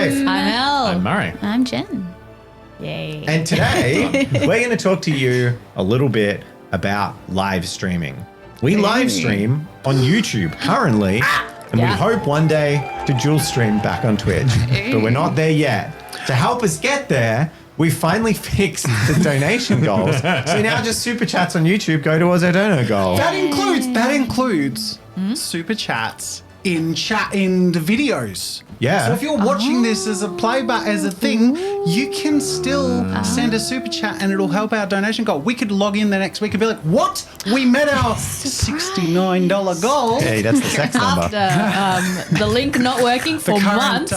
Dave. I'm Elle. I'm Murray. I'm Jen. Yay. And today, we're going to talk to you a little bit about live streaming. We live stream on YouTube currently, and we hope one day to dual stream back on Twitch, but we're not there yet. To help us get there, we finally fixed the donation goals. So now just super chats on YouTube go towards our donor goal. That includes super chats in the videos. Yeah. So if you're watching this as a playback, as a thing, you can still send a super chat and it'll help our donation goal. We could log in the next week and be like, what? We met our $69 goal. Hey, that's the sex number. After the link not working for months.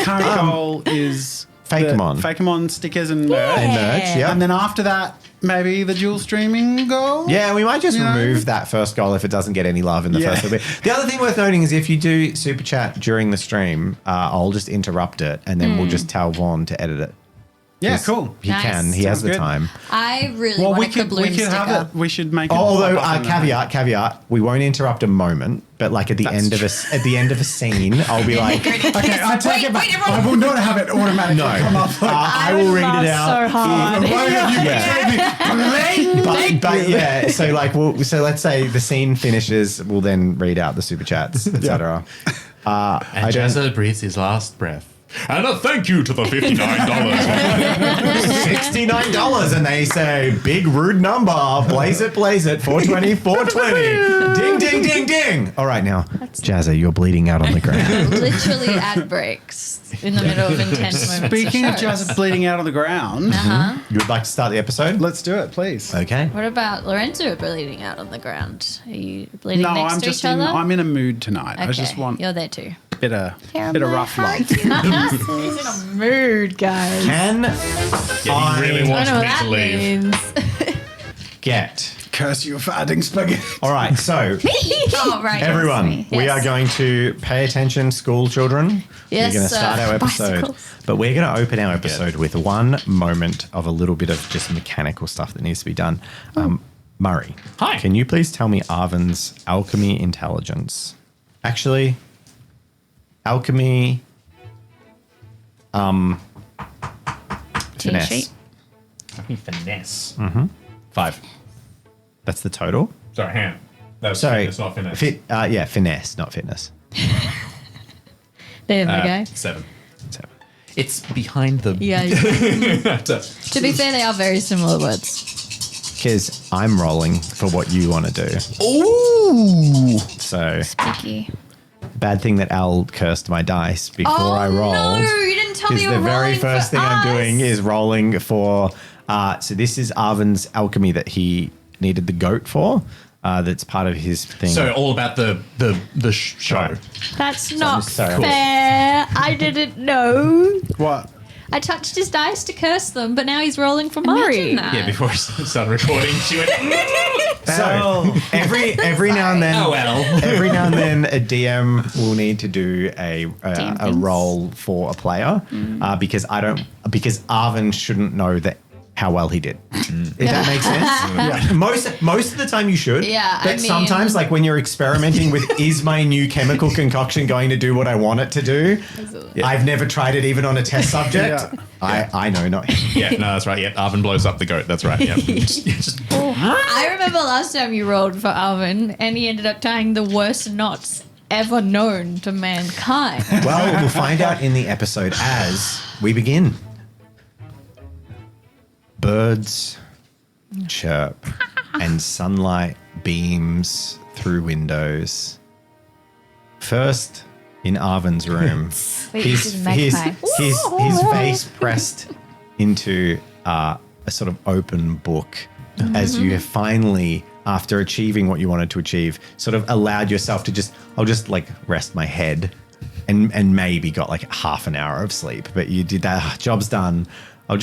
Current goal is Fakemon. Fakemon stickers and merch. And merch, yeah. And then after that, maybe the dual streaming goal. Yeah, we might just remove that first goal if it doesn't get any love in the first little bit. The other thing worth noting is if you do super chat during the stream, I'll just interrupt it and then we'll just tell Vaughn to edit it. Yeah, cool. He can. He has the good. time. I really want a kabloom sticker. have it. We should make it. Although caveat, we won't interrupt a moment, but like at the end of a scene, I'll be like, Okay, I take it back. I will not have it automatically come up. I will read it out. So hard. But yeah, so like, so let's say the scene finishes, we'll then read out the super chats, etc. And Jazza breathes his last breath. And a thank you to the $59. $69, and they say, big rude number, blaze it, 420, 420, ding, ding, ding, ding. All right, now, Jazza, you're bleeding out on the ground. Literally ad breaks in the middle of intense moments. Speaking of Jazza bleeding out on the ground, You would like to start the episode? let's do it, please. Okay. What about Lorenzo bleeding out on the ground? Are you bleeding No, next I'm to just each other? I'm in a mood tonight. I just want You're there too. a bit of rough love. He's in a mood, guys. Can He really I wants don't know me what to that leave. means. get... Curse you for adding spaghetti. All right, so Oh, right. everyone, yes, we are yes. going to pay attention, school children. Yes, we're going to start our episode, bicycles. but we're going to open our episode with one moment of a little bit of just mechanical stuff that needs to be done. Murray, Hi. Can you please tell me Arvin's alchemy intelligence? Actually, alchemy, finesse. sheet. Let me finesse. 5. That's the total. Sorry, hang on. That was Sorry, fitness, not finesse. finesse, not fitness. There we go. 7. So, It's behind the... Yeah. To be fair, they are very similar words. because I'm rolling for what you want to do. Ooh! So, Sticky. bad thing that Al cursed my dice before I rolled. No, you didn't tell me you were the very rolling first for thing I'm us. doing is rolling for. So this is Arvin's alchemy that he needed the goat for. That's part of his thing. So all about the show. That's not sorry. fair. I didn't know. What? I touched his dice to curse them, but now he's rolling for Murray. Yeah, before I started recording, she went, So every now and then, oh well. every now and then, a DM will need to do a things. roll for a player because Arvin shouldn't know that how well he did. If that makes sense. Most of the time you should. Yeah, But I mean- sometimes, like when you're experimenting with, is my new chemical concoction going to do what I want it to do? I've never tried it even on a test subject. I know not. Yeah, no, that's right. Yeah, Arvin blows up the goat. That's right. Yeah. I remember last time you rolled for Alvin, and he ended up tying the worst knots ever known to mankind. Well, we'll find out in the episode as we begin. Birds chirp and sunlight beams through windows. First, in Arvin's room, Wait, this is magpie. his face pressed into a sort of open book as you have finally, after achieving what you wanted to achieve, sort of allowed yourself to I'll just like rest my head and maybe got like half an hour of sleep, but you did that. Job's done. I'll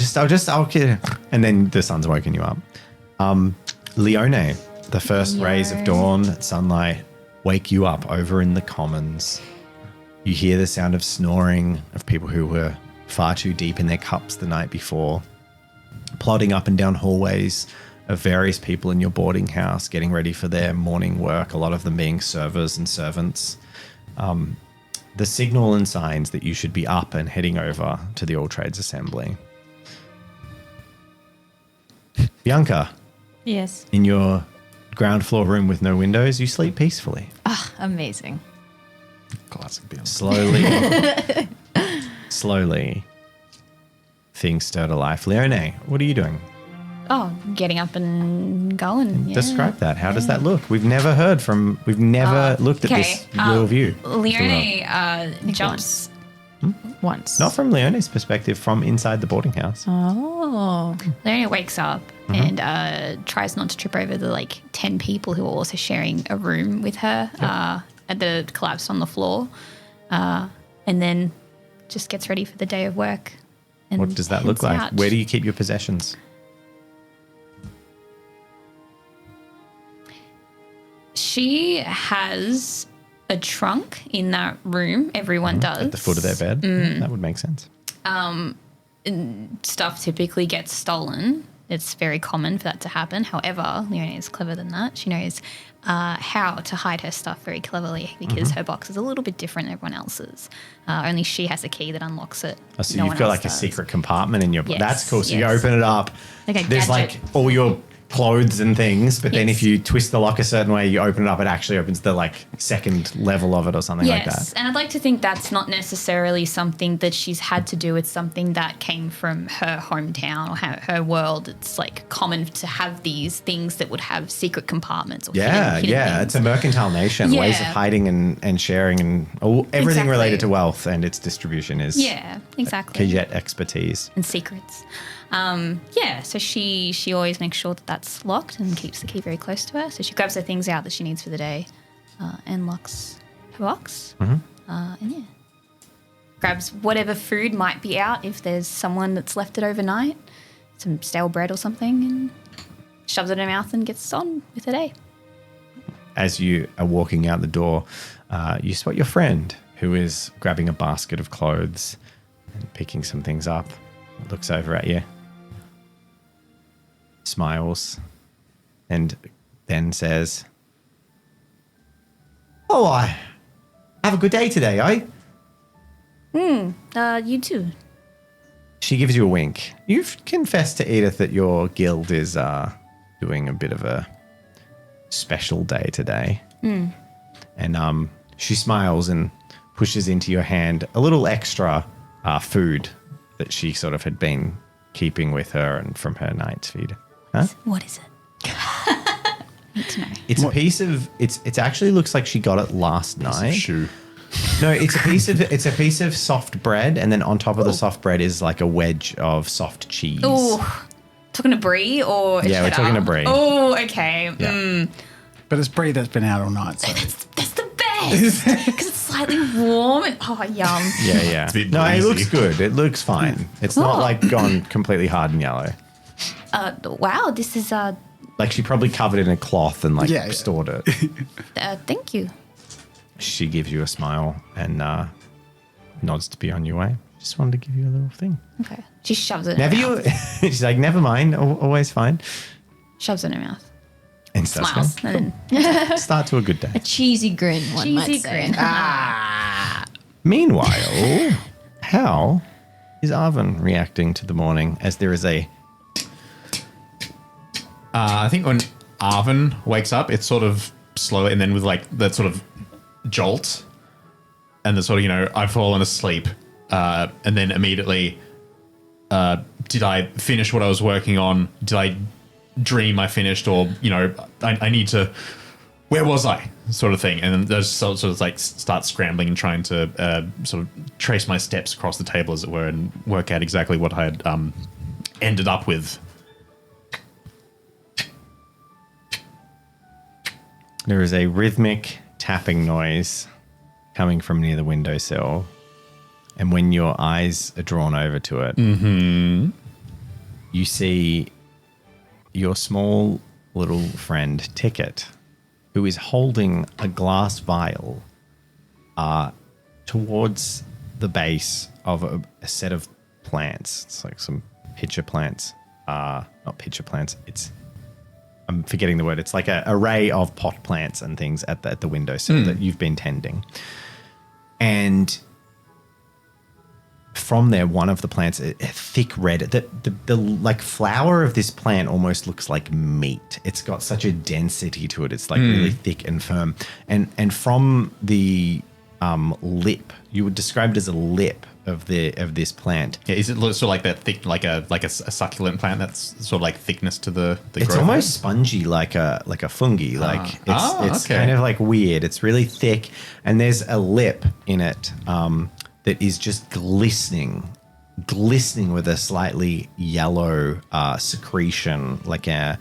and then the sun's woken you up. Leone, the first rays of dawn, sunlight, wake you up over in the commons. You hear the sound of snoring of people who were far too deep in their cups the night before, plodding up and down hallways of various people in your boarding house, getting ready for their morning work, a lot of them being servers and servants. the signal and signs that you should be up and heading over to the All Trades Assembly. Bianca, Yes. in your ground floor room with no windows, you sleep peacefully. Amazing. Classic Bianca. Slowly, things stir to life. Leone, what are you doing? Oh, getting up and going. Yeah. Describe that. How does that look? We've never looked at this real view. Leone jumps. Once. Not from Leone's perspective, from inside the boarding house. Oh. Leone wakes up and tries not to trip over the 10 people who are also sharing a room with her at the collapse on the floor, and then just gets ready for the day of work. And What does that look heads like? out. Where do you keep your possessions? She has a trunk in that room. Everyone does. At the foot of their bed? That would make sense. Stuff typically gets stolen. It's very common for that to happen. However, Leone is clever than that. She knows how to hide her stuff very cleverly because her box is a little bit different than everyone else's. Only she has a key that unlocks it. Oh, so No you've one got else like a does. secret compartment in your... Yes, That's cool. So you yes. open it up. Like a There's gadget. all your clothes and things, but then Yes. if you twist the lock a certain way, you open it up, it actually opens the second level of it or something like Yes, that. and I'd like to think that's not necessarily something that she's had to do. It's something that came from her hometown or her world. It's common to have these things that would have secret compartments or Yeah, hidden yeah. things. It's a mercantile nation. Ways of Yeah. hiding and sharing and everything Exactly. related to wealth and its distribution is Yeah, exactly. Kajet expertise. And secrets. So she always makes sure that that's locked and keeps the key very close to her. So she grabs the things out that she needs for the day and locks her box. Grabs whatever food might be out if there's someone that's left it overnight, some stale bread or something, and shoves it in her mouth and gets on with the day. As you are walking out the door, you spot your friend who is grabbing a basket of clothes and picking some things up. Looks over at you, smiles, and then says, "Oh, I have a good day today, eh?" You too. She gives you a wink. You've confessed to Edith that your guild is doing a bit of a special day today. And she smiles and pushes into your hand a little extra food that she sort of had been keeping with her and from her night's feed. Huh? What is it? Need to know. It's a piece of it actually looks like she got it last night. Shoe. No, it's a piece of soft bread, and then on top of the soft bread is like a wedge of soft cheese. Oh, talking to Brie or Yeah, we're cheddar? talking to Brie. Oh, okay. Yeah. But it's Brie that's been out all night. So. That's the best because it's slightly warm and yum. Yeah. a bit No, it breezy. looks good. It looks fine. It's not like gone completely hard and yellow. Wow, this is Like she probably covered it in a cloth and Yeah. stored it. thank you. She gives you a smile and nods to be on your way. Just wanted to give you a little thing. Okay, she shoves it. Never in her you. mouth. She's like, never mind. Always fine. Shoves it in her mouth. And starts Smiles. going, And then start to a good day. A cheesy grin, one might cheesy say. grin. Meanwhile, how is Arvin reacting to the morning as there is a I think when Arvin wakes up, it's sort of slow, and then with that sort of jolt, and the sort of I've fallen asleep, and then immediately, did I finish what I was working on? Did I dream I finished, or I need to? Where was I? Sort of thing, and then those sort of start scrambling and trying to sort of trace my steps across the table, as it were, and work out exactly what I had ended up with. There is a rhythmic tapping noise coming from near the windowsill. And when your eyes are drawn over to it, you see your small little friend, Ticket, who is holding a glass vial towards the base of a set of plants. It's like some pitcher plants. Not pitcher plants. I'm forgetting the word. It's like an array of pot plants and things at the windowsill that you've been tending. And from there, one of the plants, a thick red, the like flower of this plant almost looks like meat. It's got such a density to it. It's like really thick and firm. And from the lip, you would describe it as a lip of this plant. Yeah, is it sort of like that thick, like a succulent plant that's sort of like thickness to the It's growth almost rate? spongy, like a fungi. Like it's okay. kind of like weird. It's really thick, and there's a lip in it that is just glistening with a slightly yellow secretion, like an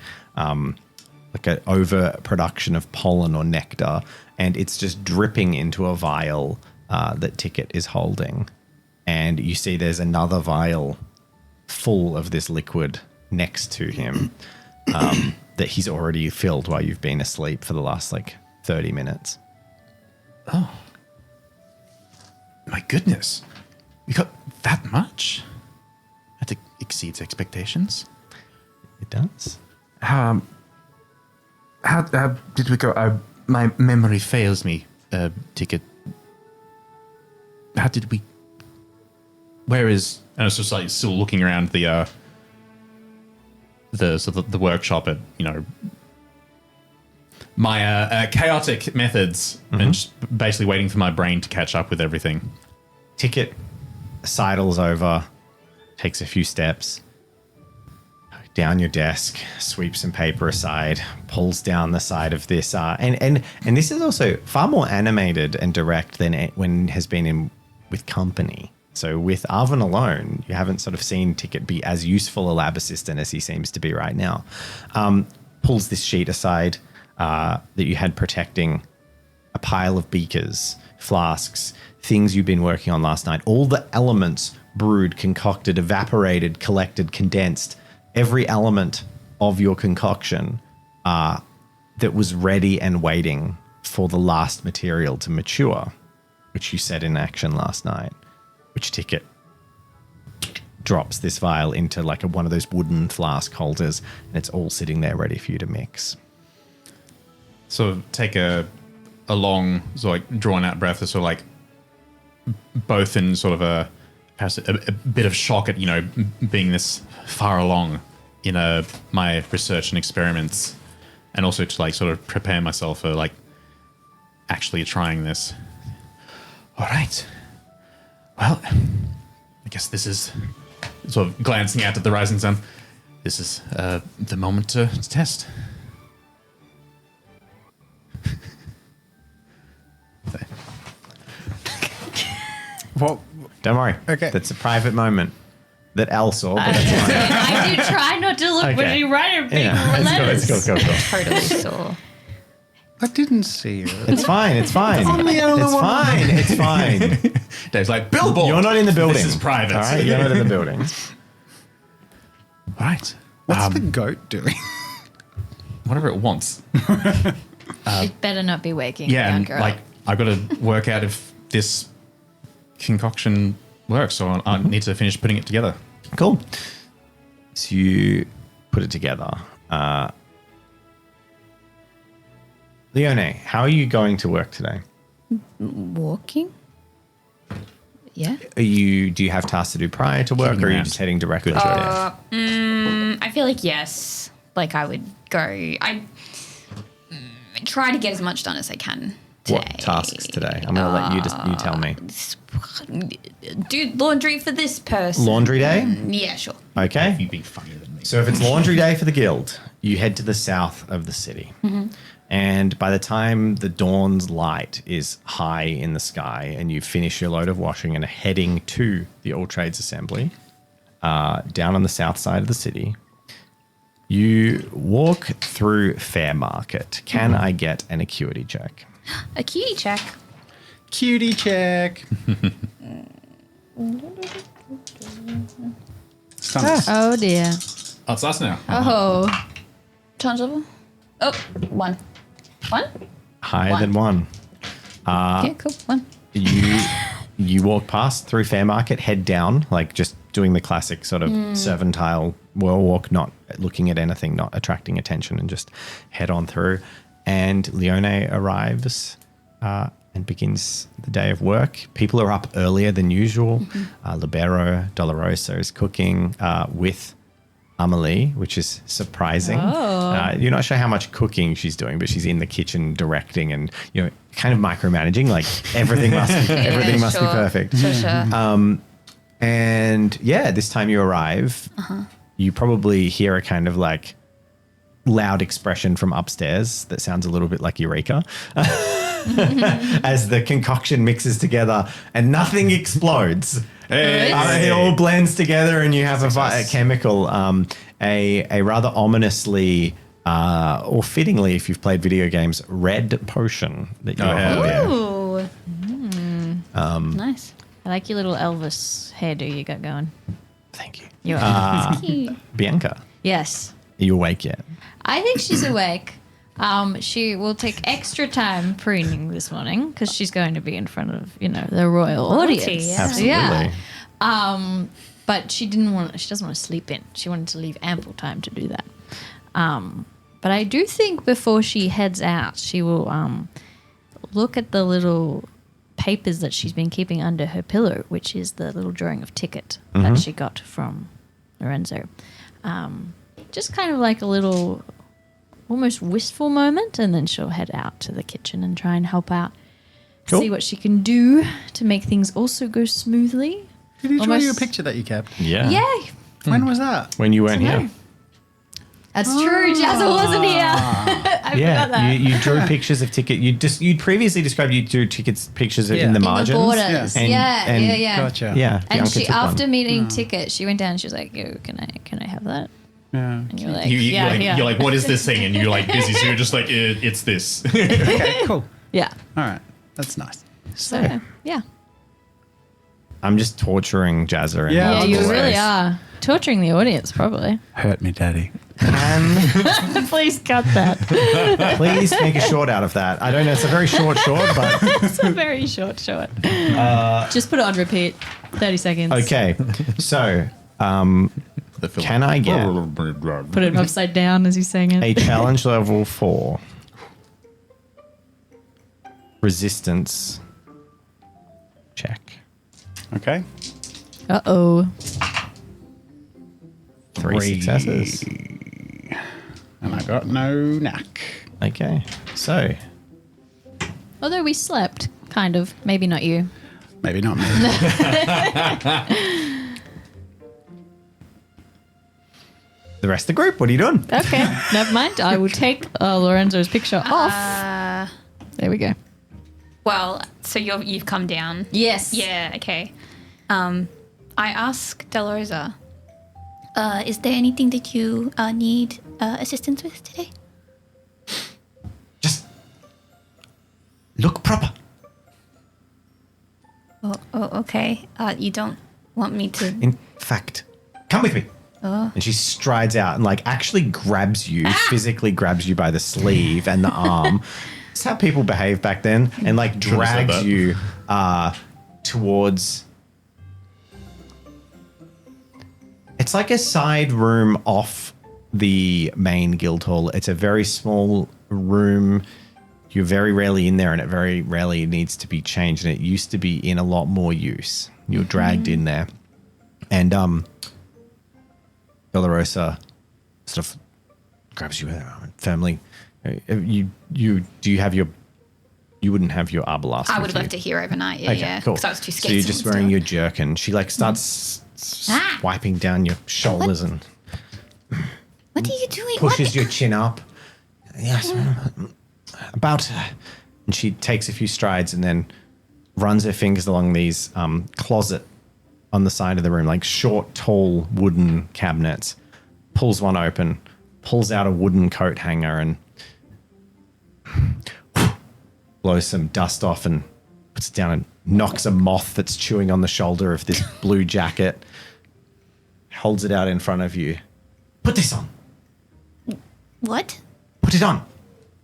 overproduction of pollen or nectar, and it's just dripping into a vial that Ticket is holding. And you see there's another vial full of this liquid next to him that he's already filled while you've been asleep for the last 30 minutes. Oh. My goodness. You got that much? That exceeds expectations. It does. How did we go? My memory fails me, Ticket. How did we... Where is... And it's just like still looking around the workshop at, my chaotic methods and just basically waiting for my brain to catch up with everything. Ticket sidles over, takes a few steps, down your desk, sweeps some paper aside, pulls down the side of this. And this is also far more animated and direct than when it has been in with company. So with Arvin alone, you haven't sort of seen Ticket be as useful a lab assistant as he seems to be right now. Pulls this sheet aside that you had protecting a pile of beakers, flasks, things you've been working on last night. All the elements brewed, concocted, evaporated, collected, condensed. Every element of your concoction that was ready and waiting for the last material to mature, which you set in action last night, which Ticket drops this vial into one of those wooden flask holders, and it's all sitting there ready for you to mix. Sort of take a long, sort of drawn out breath, sort of both in sort of perhaps a bit of shock at, being this far along in my research and experiments, and also to sort of prepare myself for actually trying this. All right. Well, I guess this is sort of glancing out at the rising sun. This is the moment to test. Well, Don't worry. Okay. That's a private moment that Al saw, but that's fine. I do try not to look when you write in big letters. It's cool. Totally saw. I didn't see it. It's fine. It's fine. On the other It's one. fine. It's fine. Dave's like, billboard! You're not in the building. This is private. All right, you're not in the building. All right. What's the goat doing? Whatever it wants. It better not be waking a Yeah, young and girl. I've got to work out if this concoction works, so I need to finish putting it together. Cool. So you put it together. Leone, how are you going to work today? Walking? Yeah. Do you have tasks to do prior to work, Kicking or are you around. just heading directly to your desk? I feel like yes. I would go. I try to get as much done as I can today. What tasks today? I'm going to let you tell me. Do laundry for this person. Laundry day? Yeah, sure. Okay. You'd be funnier than me. So if it's laundry day for the guild, you head to the south of the city. And by the time the dawn's light is high in the sky and you finish your load of washing and are heading to the All Trades Assembly, down on the south side of the city, you walk through Fair Market. Can I get an acuity check? A cutie check. Cutie check. Stunts. Oh dear. Oh, it's us now. Oh. Challenge level? Oh, one. One? Higher One. than one. Yeah, cool. One. You walk past through Fair Market, head down, just doing the classic sort of servantile whirl walk, not looking at anything, not attracting attention, and just head on through. And Leone arrives and and begins the day of work. People are up earlier than usual. Libero Dolorosa is cooking with Amelie, which is surprising. You're not sure how much cooking she's doing, but she's in the kitchen directing and kind of micromanaging. Like everything must be perfect. Sure. And this time you arrive, you probably hear a kind of like loud expression from upstairs that sounds a little bit like Eureka as the concoction mixes together and nothing explodes. It all blends together and you have a chemical, a rather ominously or fittingly, if you've played video games, red potion that you have there. Nice. I like your little Elvis hairdo you got going. Thank you. You're welcome. Cute. Bianca, Yes. are you awake yet? I think she's awake. She will take extra time preening this morning because she's going to be in front of, the royal audience. yeah. Absolutely. Yeah. But she doesn't want to sleep in. She wanted to leave ample time to do that. But I do think before she heads out, she will look at the little papers that she's been keeping under her pillow, which is the little drawing of ticket that she got from Lorenzo. Just kind of like a little almost wistful moment, and then she'll head out to the kitchen and try and help out. Cool. See what she can do to make things also go smoothly. Did he show Almost- you a picture that you kept? Yeah. Yeah, When was that? When you weren't No. here. that's true. Jazza wasn't here. I forgot that. You drew pictures of ticket. You'd previously described you drew pictures in the In the margins. The borders. And- Yeah, and- yeah. Gotcha. Yeah. And Bianca she, took one. after meeting Ticket, she went down and she was like, "Yo, can I have that?" Yeah. And you're like, You're like, what is this thing? And you're like busy, so you're just like, it's this. Okay, cool. yeah. All right. That's nice. So yeah, I'm just torturing Jazza. And Yeah, yeah, you multiple really ways. are torturing the audience, probably. Hurt me, Daddy. Please cut that. Please make a short out of that. I don't know. It's a very short, but It's a very short. Just put it on repeat. 30 seconds. okay. So, can I get Put it upside down as he's saying it. a challenge level 4 resistance check? Okay. Uh-oh. 3 successes. And I got no knack. Okay. So, Although we slept, kind of. Maybe not you. Maybe not me. the rest of the group, what are you doing? Okay. Never mind. I will take Lorenzo's picture off. There we go. Well, so you've come down. Yes. Yeah, okay. I ask Delrosa, is there anything that you need assistance with today? Just look proper. Oh, okay. You don't want me to... In fact, come with me. And she strides out and like actually grabs you, physically grabs you by the sleeve and the arm. That's how people behave back then. And like Should've said drags that. you towards... It's like a side room off the main guild hall. It's a very small room. You're very rarely in there and it very rarely needs to be changed. And it used to be in a lot more use. You're dragged in there. And Dolorosa sort of grabs you firmly. You wouldn't have your arbalast. I with would have you. left it here overnight. Yeah, Okay, yeah. cool. Because I was too So scared. you're to just steal wearing it. your jerkin. She like starts swiping down your shoulders and What are you doing? pushes your chin up. Yes, about. And she takes a few strides and then runs her fingers along these closet on the side of the room, like short, tall wooden cabinets. Pulls one open, pulls out a wooden coat hanger and blows some dust off and puts it down and knocks a moth that's chewing on the shoulder of this blue jacket. Holds it out in front of you. Put this on. What? Put it on.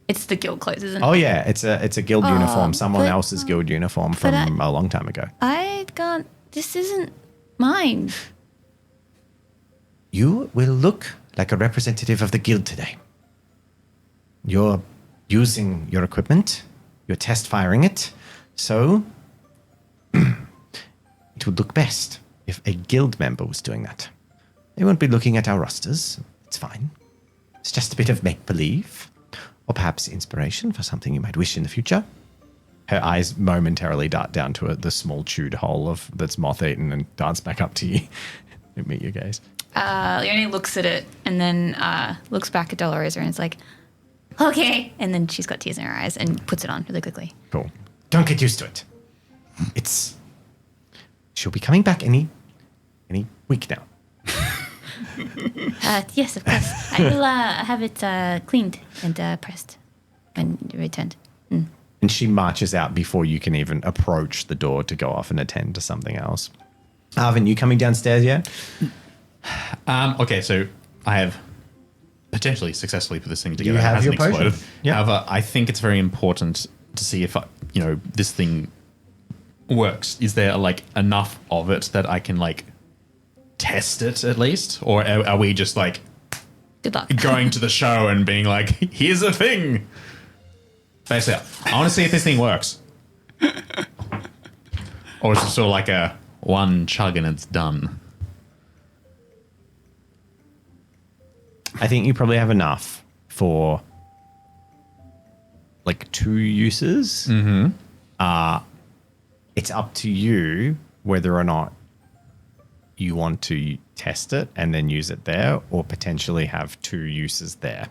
It's the guild clothes, isn't it? Oh yeah, it's a guild uniform, someone but- else's guild uniform from a long time ago. I can't... This isn't mine. You will look like a representative of the guild today. You're using your equipment, you're test firing it, So, it would look best if a guild member was doing that. They won't be looking at our rosters. It's fine. It's just a bit of make-believe. Or perhaps inspiration for something you might wish in the future. Her eyes momentarily dart down to the small chewed hole that's moth-eaten and dance back up to you. Meet your gaze. Leonie looks at it and then looks back at Dolores and is like, okay. And then she's got tears in her eyes and puts it on really quickly. Cool. Don't get used to it. She'll be coming back any week now. Yes, of course. I will have it cleaned and pressed when returned. Mm. And she marches out before you can even approach the door to go off and attend to something else. Arvin, you coming downstairs yet? Okay, so I have potentially successfully put this thing together. You have It hasn't your potion. exploded. Yep. However, I think it's very important to see if this thing works. Is there like enough of it that I can like test it at least, or are we just like Good luck. going to the show and being like, here's a thing? Basically, I want to see if this thing works. Or is it sort of like a one chug and it's done? I think you probably have enough for like 2 uses. Mm-hmm. It's up to you whether or not you want to test it and then use it there, or potentially have 2 uses there,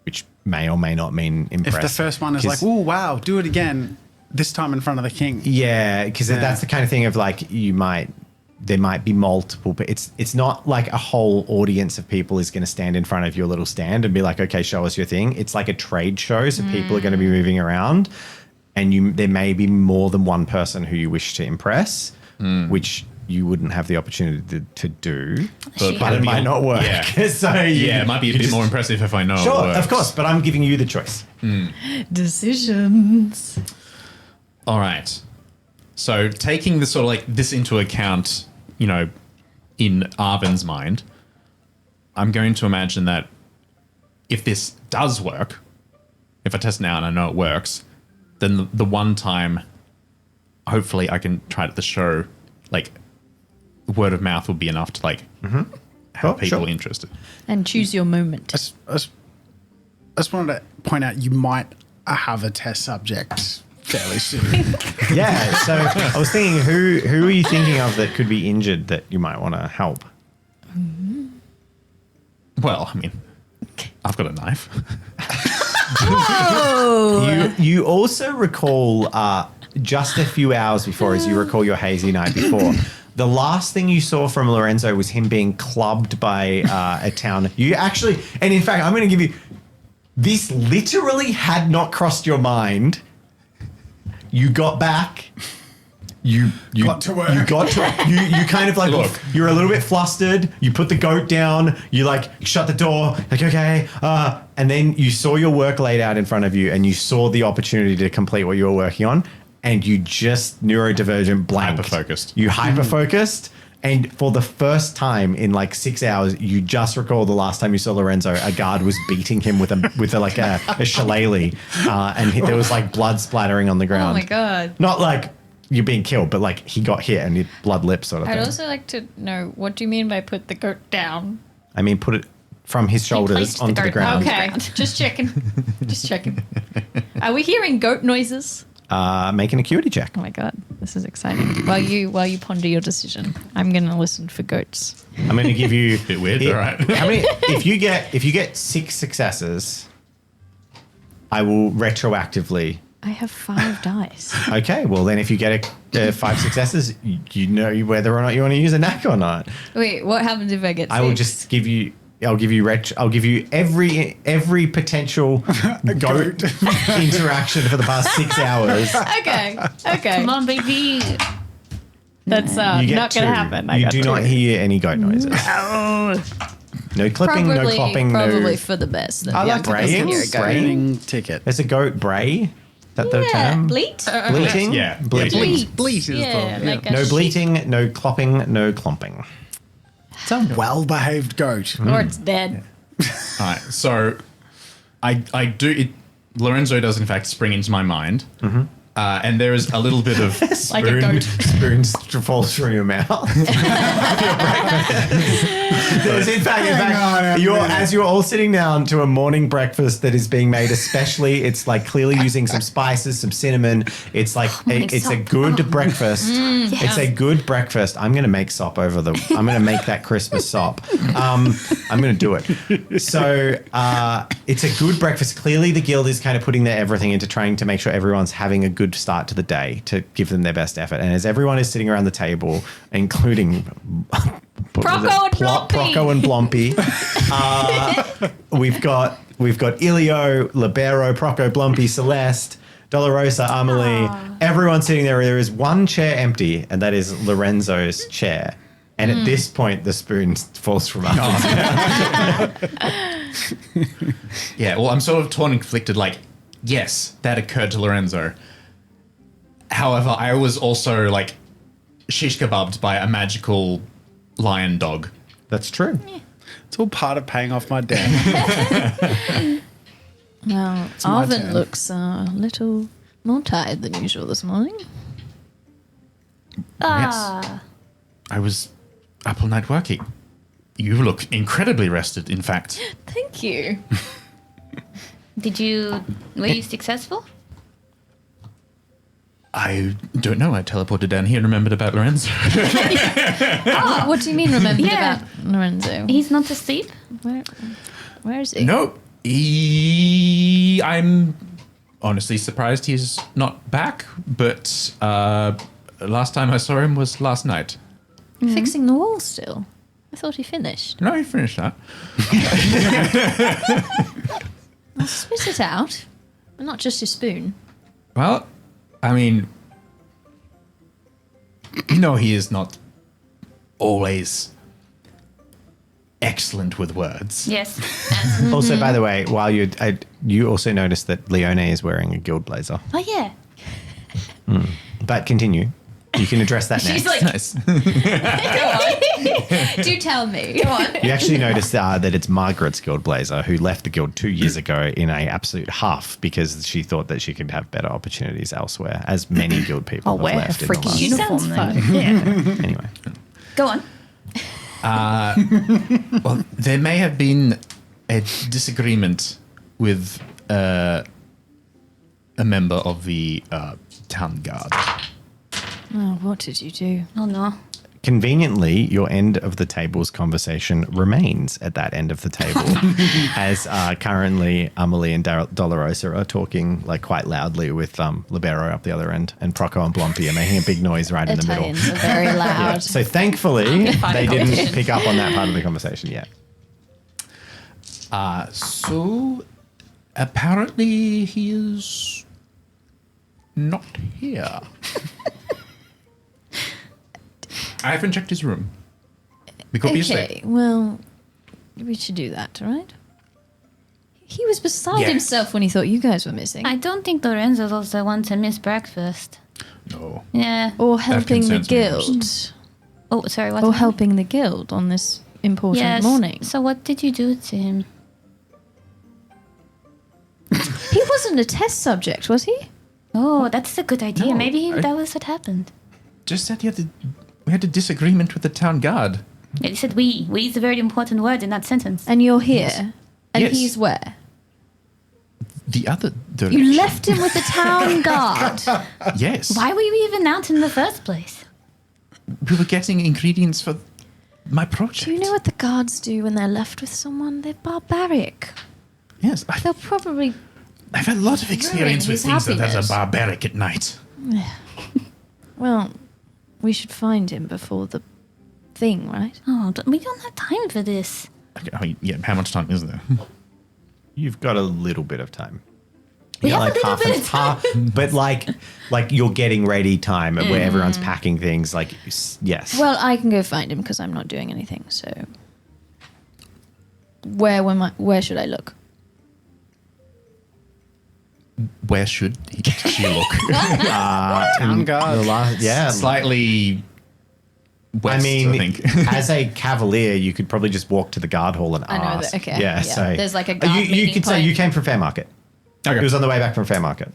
which may or may not mean impress. If the first one is like, oh, wow, do it again, this time in front of the king. Yeah, because that's the kind of thing of like there might be multiple, but it's not like a whole audience of people is going to stand in front of your little stand and be like, okay, show us your thing. It's like a trade show, so people are going to be moving around, and there may be more than one person who you wish to impress, which you wouldn't have the opportunity to do, but it might not work. Yeah. So It might be a bit more impressive if I know. Sure, it works. of course, but I'm giving you the choice. Decisions. All right. So taking this sort of like this into account, in Arvin's mind, I'm going to imagine that if this does work, if I test it now and I know it works, then the one time, hopefully I can try it at the show, like word of mouth will be enough to like have people interested. And choose your moment. I just wanted to point out you might have a test subject fairly soon. Yeah, so I was thinking, who are you thinking of that could be injured that you might want to help? Well, I mean, I've got a knife. You also recall just a few hours before, as you recall your hazy night before, the last thing you saw from Lorenzo was him being clubbed by a town. You actually, and in fact, I'm going to give you, this literally had not crossed your mind. You got back. You Got to work. You kind of like, Look. you're a little bit flustered. You put the goat down. You like shut the door. Like, okay. And then you saw your work laid out in front of you, and you saw the opportunity to complete what you were working on, and you just neurodivergent blanked. Hyper-focused. You hyper-focused. And for the first time in like 6 hours, you just recall the last time you saw Lorenzo, a guard was beating him with a shillelagh, and there was like blood splattering on the ground. Oh my god. Not like you're being killed, but like he got hit and he blood lips sort of I'd thing. also like to know, what do you mean by put the goat down? I mean, put it from his shoulders placed the onto the goat ground. Okay, just checking. Just checking. Are we hearing goat noises? Make an acuity check. Oh my god, this is exciting. While you ponder your decision, I'm gonna listen for goats. I'm going to give you Bit weird, all right. How many? If you get 6 successes, I will retroactively. I have 5 dice. Okay, well then, if you get 5 successes, you know whether or not you want to use a knack or not. Wait, what happens if I get 6? I will just give you. I'll give you every potential goat interaction for the past 6 hours. Okay. Come on, baby. That's You get not gonna 2. happen. I You got do 2. not hear any goat noises. No clipping, no clopping, Probably no. for the best. that I the like octopus braying. can hear a goat. Training ticket. There's a goat bray. That the Yeah, term? bleat. Bleating. Yeah, bleating. bleat. Bleat is Yeah, the like a No sheep. bleating, no clopping, no clomping. It's a well-behaved goat. Or it's dead. All right, so I do it. Lorenzo does in fact spring into my mind. And there is a little bit of Like a goat. Spoon falls through your mouth. There's in fact, as you're all sitting down to a morning breakfast that is being made, especially, it's like clearly using some spices, some cinnamon. It's like it's a good breakfast. It's a good breakfast. I'm gonna make sop I'm gonna make that Christmas sop. I'm gonna do it. So it's a good breakfast. Clearly, the guild is kind of putting their everything into trying to make sure everyone's having a good start to the day to give them their best effort. And as everyone is sitting around the table, including Procco and Blompy, we've got Ilio, Libero, Procco, Blompy, Celeste, Dolorosa, Amelie. Everyone sitting there. There is one chair empty, and that is Lorenzo's chair. And at this point, the spoon falls from up. Yeah, well, I'm sort of torn and conflicted. Like, yes, that occurred to Lorenzo. However, I was also like shish kebabbed by a magical lion dog. That's true. It's all part of paying off my debt. Well, my Arvin turn. looks a little more tired than usual this morning. Ah, I was up all night working. You look incredibly rested, in fact. Thank you. were you successful? I don't know. I teleported down here and remembered about Lorenzo. What do you mean remembered Yeah. about Lorenzo? He's not asleep? Where is he? Nope. I'm honestly surprised he's not back, but last time I saw him was last night. Fixing the wall still. I thought he finished. No, he finished that. I'll spit it out. Not just your spoon. Well, I mean, he is not always excellent with words. Yes. Also, by the way, while you also noticed that Leone is wearing a guild blazer. Oh, yeah. But continue. You can address that next. She's like, Nice. do tell me. Go on. You actually noticed that it's Margaret's guild blazer, who left the guild 2 years ago in a absolute huff because she thought that she could have better opportunities elsewhere, as many guild people I'll have wear a left in the freaking last. uniform sounds then. fun. Yeah. Anyway, Go on. Well, there may have been a disagreement with a member of the town guard. Oh, what did you do? Oh, no. conveniently, your end of the table's conversation remains at that end of the table, as currently Amelie and Dolorosa are talking like quite loudly with Libero up the other end, and Procco and Blompy are making a big noise right in the middle. Italians are very loud. Yeah. So thankfully, Fine they didn't competition. pick up on that part of the conversation yet. So apparently he is not here. I haven't checked his room. We could be asleep. Okay, well, we should do that, all right? He was beside Yes. himself when he thought you guys were missing. I don't think Lorenzo's also one to miss breakfast. No. Yeah. Or helping the concerns me guild. most. Oh, sorry. What? Or helping the guild on this important Yes. morning. So what did you do to him? He wasn't a test subject, was he? Oh, that's a good idea. No, Maybe I- that was what happened. Just that we had a disagreement with the town guard. Yeah, you said we. We is a very important word in that sentence. And you're here. And Yes. he's where? The other You left him with the town guard. Yes. Why were you even out in the first place? We were getting ingredients for my project. Do you know what the guards do when they're left with someone? They're barbaric. Yes. They'll probably... I've had a lot of experience with his things that are happiness. barbaric at night. Well, we should find him before the thing, right? Oh, we don't have time for this. Okay, I mean, yeah, how much time is there? You've got a little bit of time. We Yeah, have a little half bit an- of time. but like you're getting ready time where everyone's packing things. Like, yes. Well, I can go find him because I'm not doing anything, so... Where should I look? Where should she look? Town guard. Slightly west, I mean, I think. as a cavalier, you could probably just walk to the guard hall and I know ask. that- okay, Yeah, yeah. so There's like a guard you meeting could say point. you came from Fairmarket. Okay. It was on the way back from Fairmarket.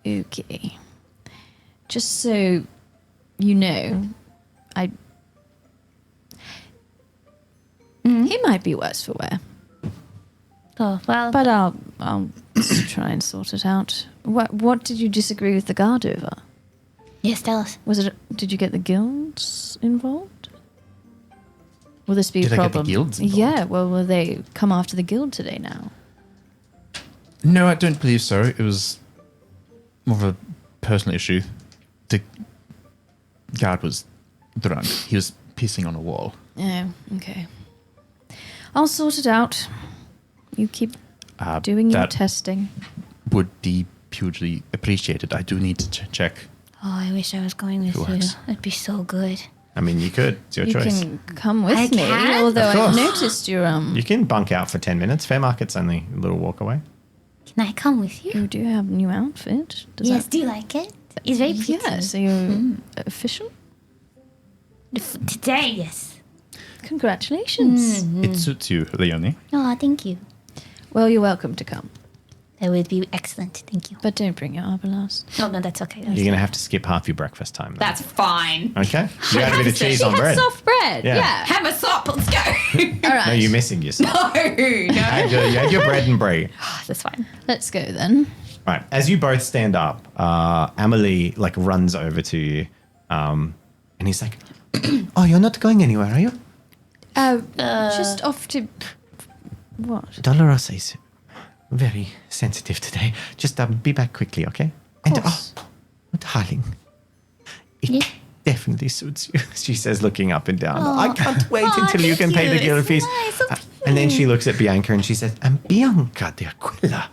Okay. just so you know, he might be worse for wear, Oh, well. but I'll try and sort it out. What did you disagree with the guard over? Yes, tell us. Did you get the guilds involved? Will this be Did a I get the problem? guilds involved? Yeah, well, will they come after the guild today now? No, I don't believe so. It was more of a personal issue. The guard was drunk. He was pissing on a wall. Oh, okay. I'll sort it out. You keep doing your That testing. would be hugely appreciated. I do need to check. Oh, I wish I was going with It you. works. It'd be so good. I mean, you could. It's your You choice. can come with I me, can? although Of I've course. noticed you're You can bunk out for 10 minutes. Fair Market's only a little walk away. Can I come with you? you do have a new outfit. Does Yes, that- do you like it? It's very pretty. Yeah, so you're official? Today, yes. Congratulations. It suits you, Leonie. Oh, thank you. Well, you're welcome to come, That would be excellent. Thank you. but don't bring your arbalast. Oh, no, that's okay. You're going to have to skip half your breakfast time. Though. That's fine. Okay. You had a bit of cheese on bread. Soft bread. Yeah. Yeah. Have a sop. Let's go. All right. No, you're missing yourself. no. You had your bread and brie. That's fine. Let's go then. Right. As you both stand up, Amelie like runs over to you, and he's like, "Oh, you're not going anywhere, are you?" Just off to what? Dolorosa is very sensitive today. Just be back quickly, okay? And course. darling, it Yeah. definitely suits you. She says, looking up and down. I can't wait Oh, until you can thank pay the you. guild It's fees. nice, so And then she looks at Bianca and she says, "And Bianca de Aquila,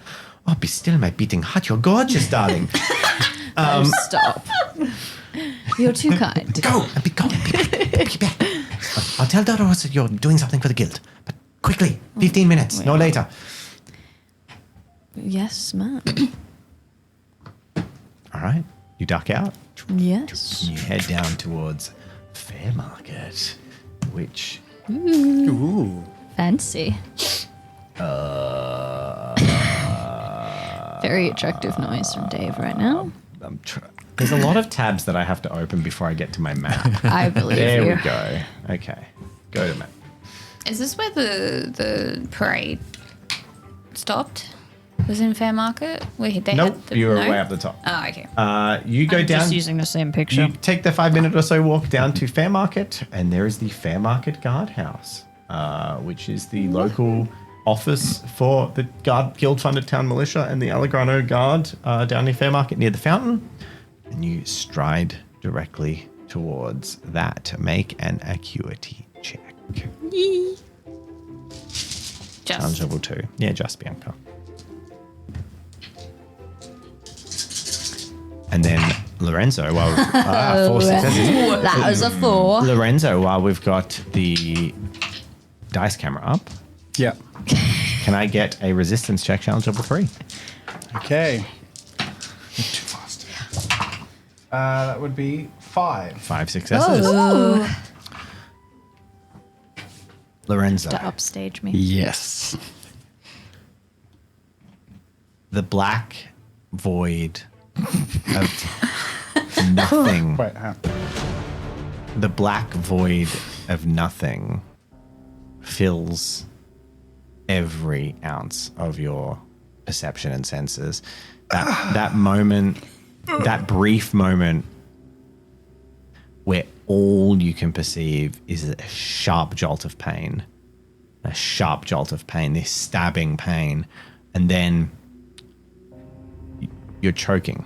oh, be still my beating heart. You're gorgeous, darling. Stop. You're too kind. Go and be back. Be back. I'll tell Dolorosa you're doing something for the guild, but quickly, 15 minutes, no later." Yes, ma'am. All right, you duck out. Yes. You head down towards Fair Market, which Fancy. Very attractive noise from Dave right now. there's a lot of tabs that I have to open before I get to my map. I believe There you. we go. Okay, go to map. Is this where the parade stopped? Was in Fair Market? Where they Nope, had the, you were no? way up the top. Oh, okay. You go down. Just using the same picture. You take the 5 minute or so walk down to Fair Market, and there is the Fair Market Guardhouse, which is the local office for the guild funded town militia and the Allegrano Guard down near Fair Market near the fountain. And you stride directly towards that to make an acuity check. Challenge Just level 2. Yeah, just Bianca. And then Lorenzo, while 4 successes. That was a 4. Lorenzo, while we've got the dice camera up, Yeah. can I get a resistance check, challenge level 3? Okay. Too fast. That would be 5. 5 successes. Oh. Lorenzo, To upstage me. Yes. the black void of nothing. Wait, hang on. The black void of nothing fills every ounce of your perception and senses. That moment, that brief moment where all you can perceive is a sharp jolt of pain, this stabbing pain, and then you're choking.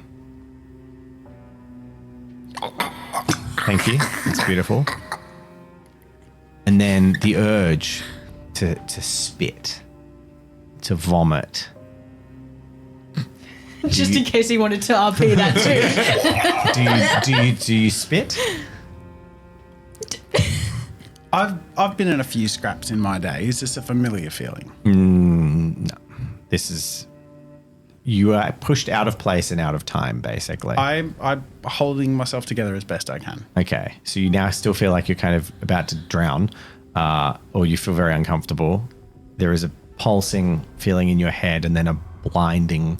Thank you. It's beautiful. And then the urge to spit, to vomit. Just in case he wanted to RP that too. Do you spit? I've been in a few scraps in my day. Is this a familiar feeling? No. This is, you are pushed out of place and out of time, basically. I'm holding myself together as best I can. Okay, so you now still feel like you're kind of about to drown, or you feel very uncomfortable. There is a pulsing feeling in your head, and then a blinding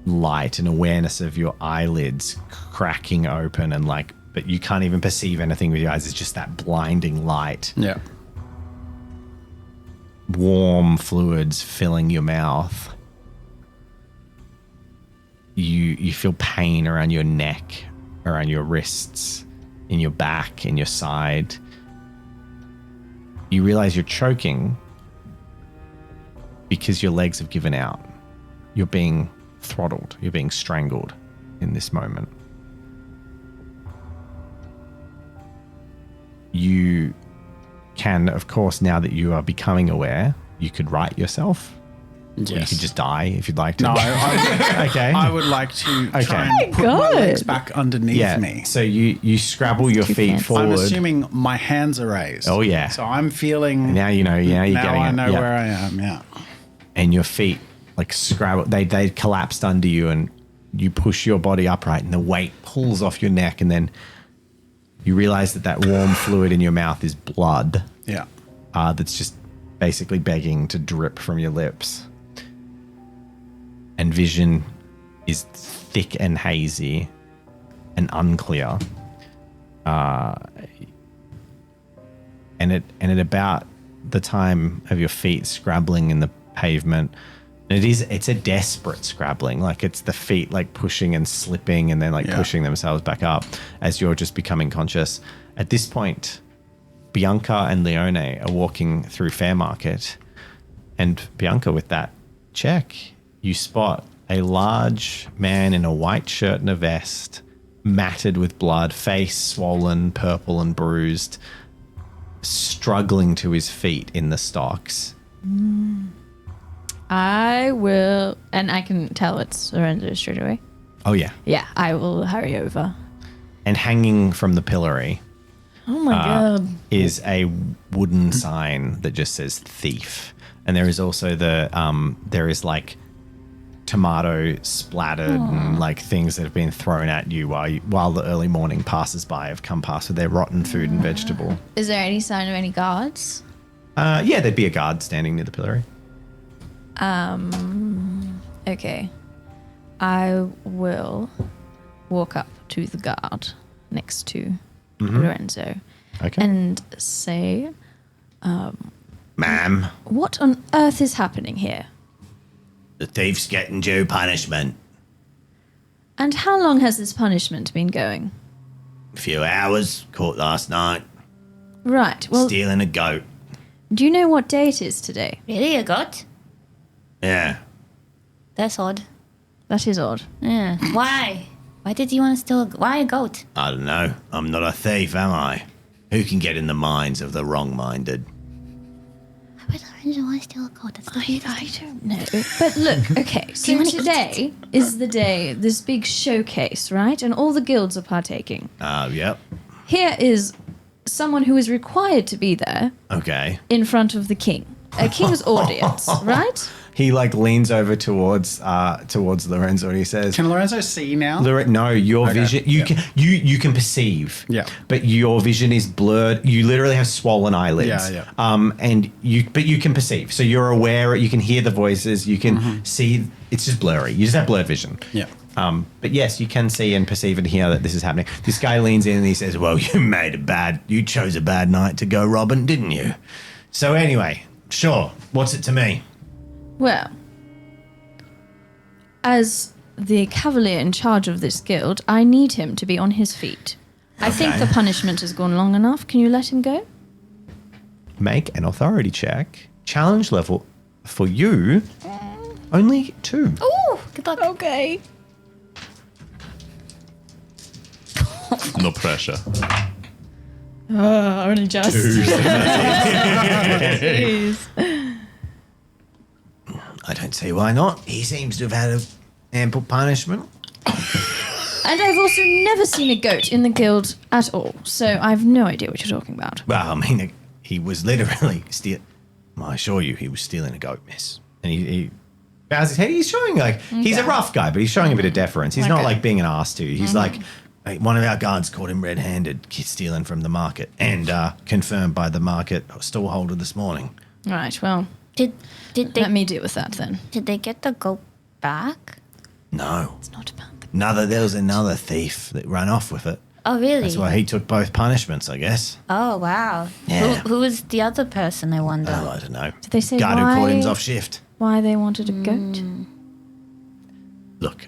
light, an awareness of your eyelids cracking open and like, but you can't even perceive anything with your eyes. It's just that blinding light. Yeah. Warm fluids filling your mouth. You feel pain around your neck, around your wrists, in your back, in your side. You realize you're choking because your legs have given out. You're being throttled. You're being strangled in this moment. You can, of course, now that you are becoming aware, you could right yourself. Or you could just die if you'd like to. No, Okay. I would like to try Okay. and put my legs back underneath me. So you scrabble your feet fancy. forward. I'm assuming my hands are raised. Oh, yeah. So I'm feeling. Now you know. Yeah, you're now getting I it. know Yeah. where I am. Yeah. And your feet like scrabble. They collapsed under you, and you push your body upright, and the weight pulls off your neck, and then you realize that warm fluid in your mouth is blood. Yeah. That's just basically begging to drip from your lips. And vision is thick and hazy and unclear. And at about the time of your feet scrabbling in the pavement, it's a desperate scrabbling. Like it's the feet like pushing and slipping and then like pushing themselves back up as you're just becoming conscious. At this point, Bianca and Leone are walking through Fairmarket, and Bianca, with that check, you spot a large man in a white shirt and a vest, matted with blood, face swollen, purple and bruised, struggling to his feet in the stocks. I will, and I can tell it's Lorenzo straight away. Oh, yeah. Yeah, I will hurry over. And hanging from the pillory Oh my god. is a wooden sign that just says thief. And there is also there is like tomato splattered and like things that have been thrown at you while the early morning passers-by have come past with their rotten food and vegetable. Is there any sign of any guards? Yeah, there'd be a guard standing near the pillory. Okay. I will walk up to the guard next to Lorenzo Okay. and say, Ma'am, what on earth is happening here? the thief's getting due punishment. And how long has this punishment been going? A few hours, caught last night, Right. Well, stealing a goat. do you know what day it is today? Really, a goat? Yeah. That's odd. That is odd. Yeah. Why? Why did you want to steal? Why a goat? I don't know. I'm not a thief, am I? Who can get in the minds of the wrong-minded? Why would Lorenzo want to steal a goat? That's I don't know. But look, okay, so wanna- today is the day, this big showcase, right? And all the guilds are partaking. Yep. Here is someone who is required to be there Okay. in front of the king. A king's audience, right? He like leans over towards Lorenzo and he says, Can Lorenzo see now? No, your Okay, vision you can perceive. Yeah. But your vision is blurred. You literally have swollen eyelids. Yeah. And you can perceive. So you're aware, you can hear the voices, you can see. It's just blurry. You just have blurred vision. Yeah. But yes, you can see and perceive and hear that this is happening. This guy leans in and he says, well, you chose a bad night to go robbing, didn't you? So anyway, sure. What's it to me? Well, as the cavalier in charge of this guild, I need him to be on his feet. I think Okay. the punishment has gone long enough. Can you let him go? Make an authority check. Challenge level for you, only 2. Oh, good luck. Okay. No pressure. Only just. I don't see why not. He seems to have had ample punishment. And I've also never seen a goat in the guild at all, so I've no idea what you're talking about. Well, I mean, he was literally I assure you, he was stealing a goat, miss. And he bows his head. He's showing he's a rough guy, but he's showing a bit of deference. He's not Okay. like being an ass to you. He's like, "Hey, one of our guards caught him red-handed stealing from the market, and confirmed by the market stallholder this morning." Right, well, Did they let me deal with that then. did they get the goat back? No. It's not about the. There was another thief that ran off with it. Oh, really? That's why he took both punishments, I guess. Oh, wow. Yeah. Who was the other person, I wonder? Oh, I don't know. Did they say Guard who caught him's why? off shift. Why they wanted a goat? Look,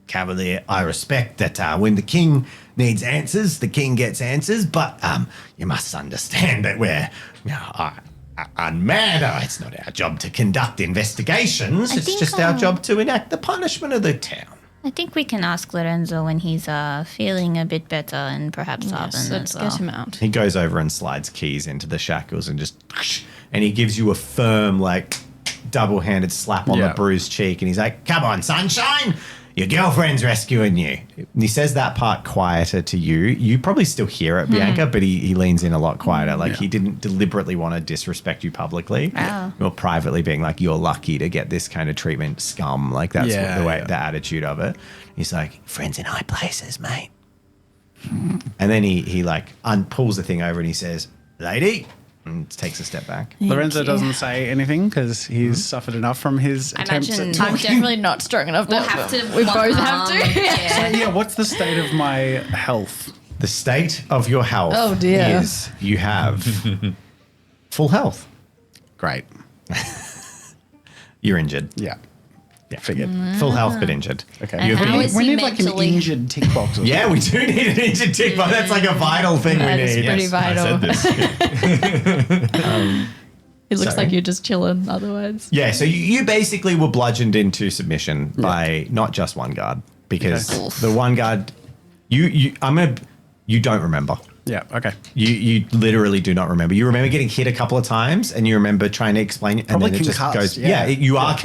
Cavalier, I respect that when the king needs answers, the king gets answers, but you must understand that we're unmanned. It's not our job to conduct investigations. It's think, just our job to enact the punishment of the town. I think we can ask Lorenzo when he's feeling a bit better and perhaps Yes, Arvin let's as well. get him out. He goes over and slides keys into the shackles and and he gives you a firm, like, double-handed slap on the bruised cheek. And he's like, come on, sunshine. Your girlfriend's rescuing you. And he says that part quieter to you. You probably still hear it, Bianca, but he leans in a lot quieter. Like, he didn't deliberately want to disrespect you publicly. Oh. Or privately being like, you're lucky to get this kind of treatment, scum. Like, that's the attitude of it. He's like, friends in high places, mate. And then he pulls the thing over and he says, lady, and takes a step back. Lorenzo doesn't say anything because he's suffered enough from his attempts at imagine- I'm talking. definitely not strong enough. We'll have to. We both have to. So, yeah, what's the state of my health? The state of your health Oh, dear. is you have full health. Great. You're injured. Yeah. Yeah, figured. Full health but injured. Okay. And You've how been- is we he need like an mentally? injured tick box. Or yeah, we do need an injured tick box. That's like a vital thing That we is need. pretty vital. I said this. It looks Sorry. like you're just chilling otherwise. Yeah, so you basically were bludgeoned into submission by not just one guard because the one guard you don't remember. Yeah. Okay. You literally do not remember. You remember getting hit a couple of times, and you remember trying to explain it, and Probably then it just concussed, goes. yeah. You are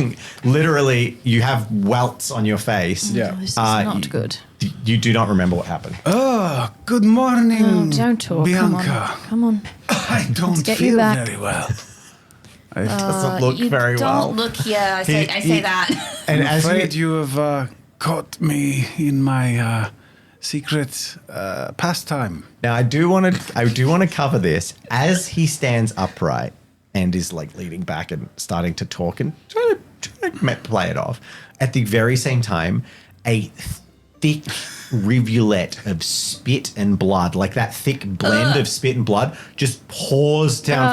literally. You have welts on your face. Yeah. This is not good. You do not remember what happened. Oh, good morning, Oh, don't talk. Bianca. Come on. I don't get you feel back. very well. It doesn't look you very don't well. look. Yeah, I say that. And I'm as afraid you, you have caught me in my secret pastime. now, I do want to cover this as he stands upright and is like leaning back and starting to talk and trying to play it off. At the very same time, a thick rivulet of spit and blood, like that thick blend of spit and blood, just pours down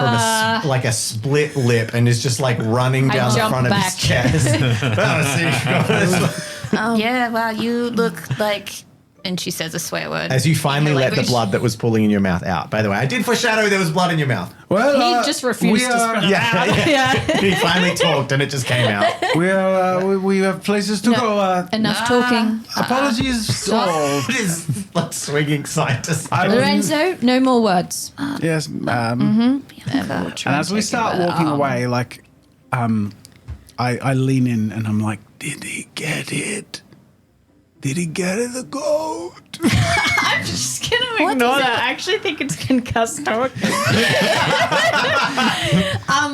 from like a split lip and is just like running down the jump front of his back. chest. Oh, so you've got this- Yeah, wow, you look like. And she says a swear word. As you finally in her let the language. blood that was pulling in your mouth out. By the way, I did foreshadow there was blood in your mouth. Well, He just refused to spit it out. Yeah. He finally talked and it just came out. we have places to go. Enough talking. Apologies. all. It is like swinging side to side. Lorenzo, no more words. Yes. And as we start walking away, like, I lean in and I'm like, did he get it? Did he get it, the goat? I'm just gonna ignore that. I actually think it's concussed talking.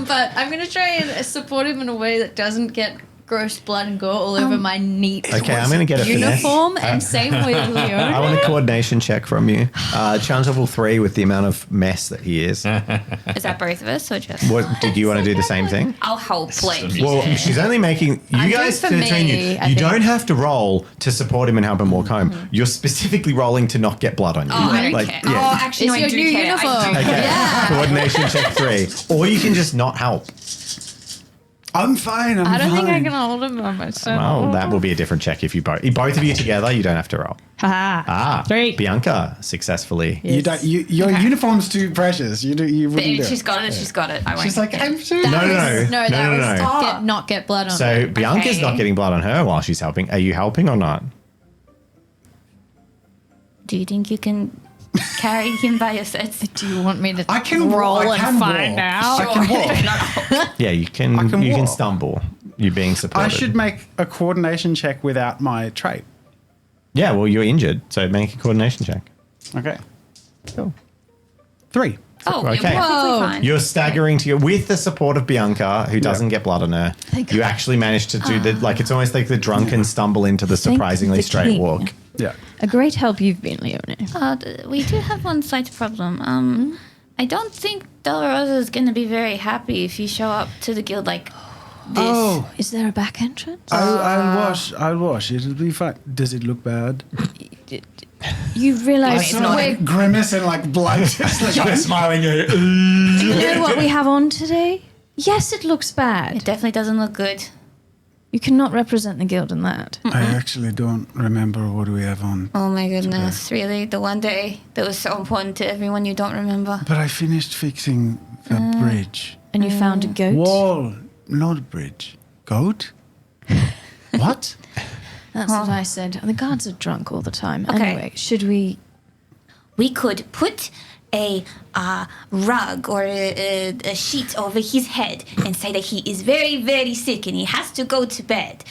But I'm gonna try and support him in a way that doesn't get gross blood and gore all over my neat Okay, I'm going to get a finesse. uniform. And same with I Leona. want a coordination check from you. Challenge level 3 with the amount of mess that he is. Is that both of us or just? What did you want to do the same thing? I'll help, like. Well, she's only making you I'm guys doing for between me, you. I You think. don't have to roll to support him and help him walk home. You're specifically rolling to not get blood on you. Oh, I don't care. Oh, actually, no, It's I your do new care. uniform. I do Okay. care. Yeah. Coordination check 3. Or you can just not help. I'm fine. I don't think I can hold him by myself. Well, that will be a different check if you both of you together. You don't have to roll. Haha. 3. Bianca successfully. You don't. Your uniform's too precious. You wouldn't do She's it. got it. She's got it. I won't. She's like, I'm sure. No. That was not get blood on So me. Bianca's Okay. not getting blood on her while she's helping. Are you helping or not? Do you think you can carry him by yourself? Do you want me to I can roll I can and find walk. out? I can walk. Yeah, you can. I can you can walk. stumble. You're being supported. I should make a coordination check without my trait. Yeah, well, you're injured, so make a coordination check. Okay. Cool. 3. Oh, Okay. you're perfectly Whoa. fine. You're staggering to with the support of Bianca, who doesn't get blood on her. You actually managed to do the like. It's almost like the drunken stumble into the surprisingly the straight king. walk. Yeah. A great help you've been, Leone. We do have one slight problem. I don't think Dolorosa is going to be very happy if you show up to the guild like Is there a back entrance? I'll wash. It'll be fine. Does it look bad? You realize Grimace and like blood. Smiling. Do you know what we have on today? Yes, it looks It bad. definitely doesn't look good. You cannot represent the guild in that. I actually don't remember what we have on. Oh my goodness, really? The one day that was so important to everyone you don't remember? But I finished fixing the bridge. And you found a goat? Wall, not bridge. Goat? What? That's what I said. The guards are drunk all the time. Okay. Anyway, should we... We could put a rug or a sheet over his head and say that he is very, very sick and he has to go to bed.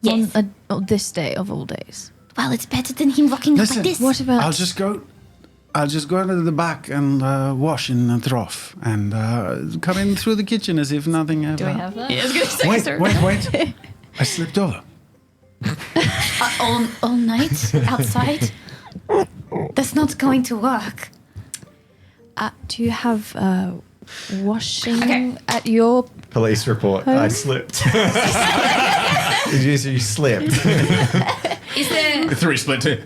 Yes. On this day of all days? Well, it's better than him rocking up Listen, like this. What about... I'll just go into the back and wash in the trough and come in through the kitchen as if nothing ever. Do we have that? Yeah, I was going to say, Wait. I slipped over. all night outside? That's not going to work. Do you have washing at your... Police report. I slipped. You slipped. Is there Three split too.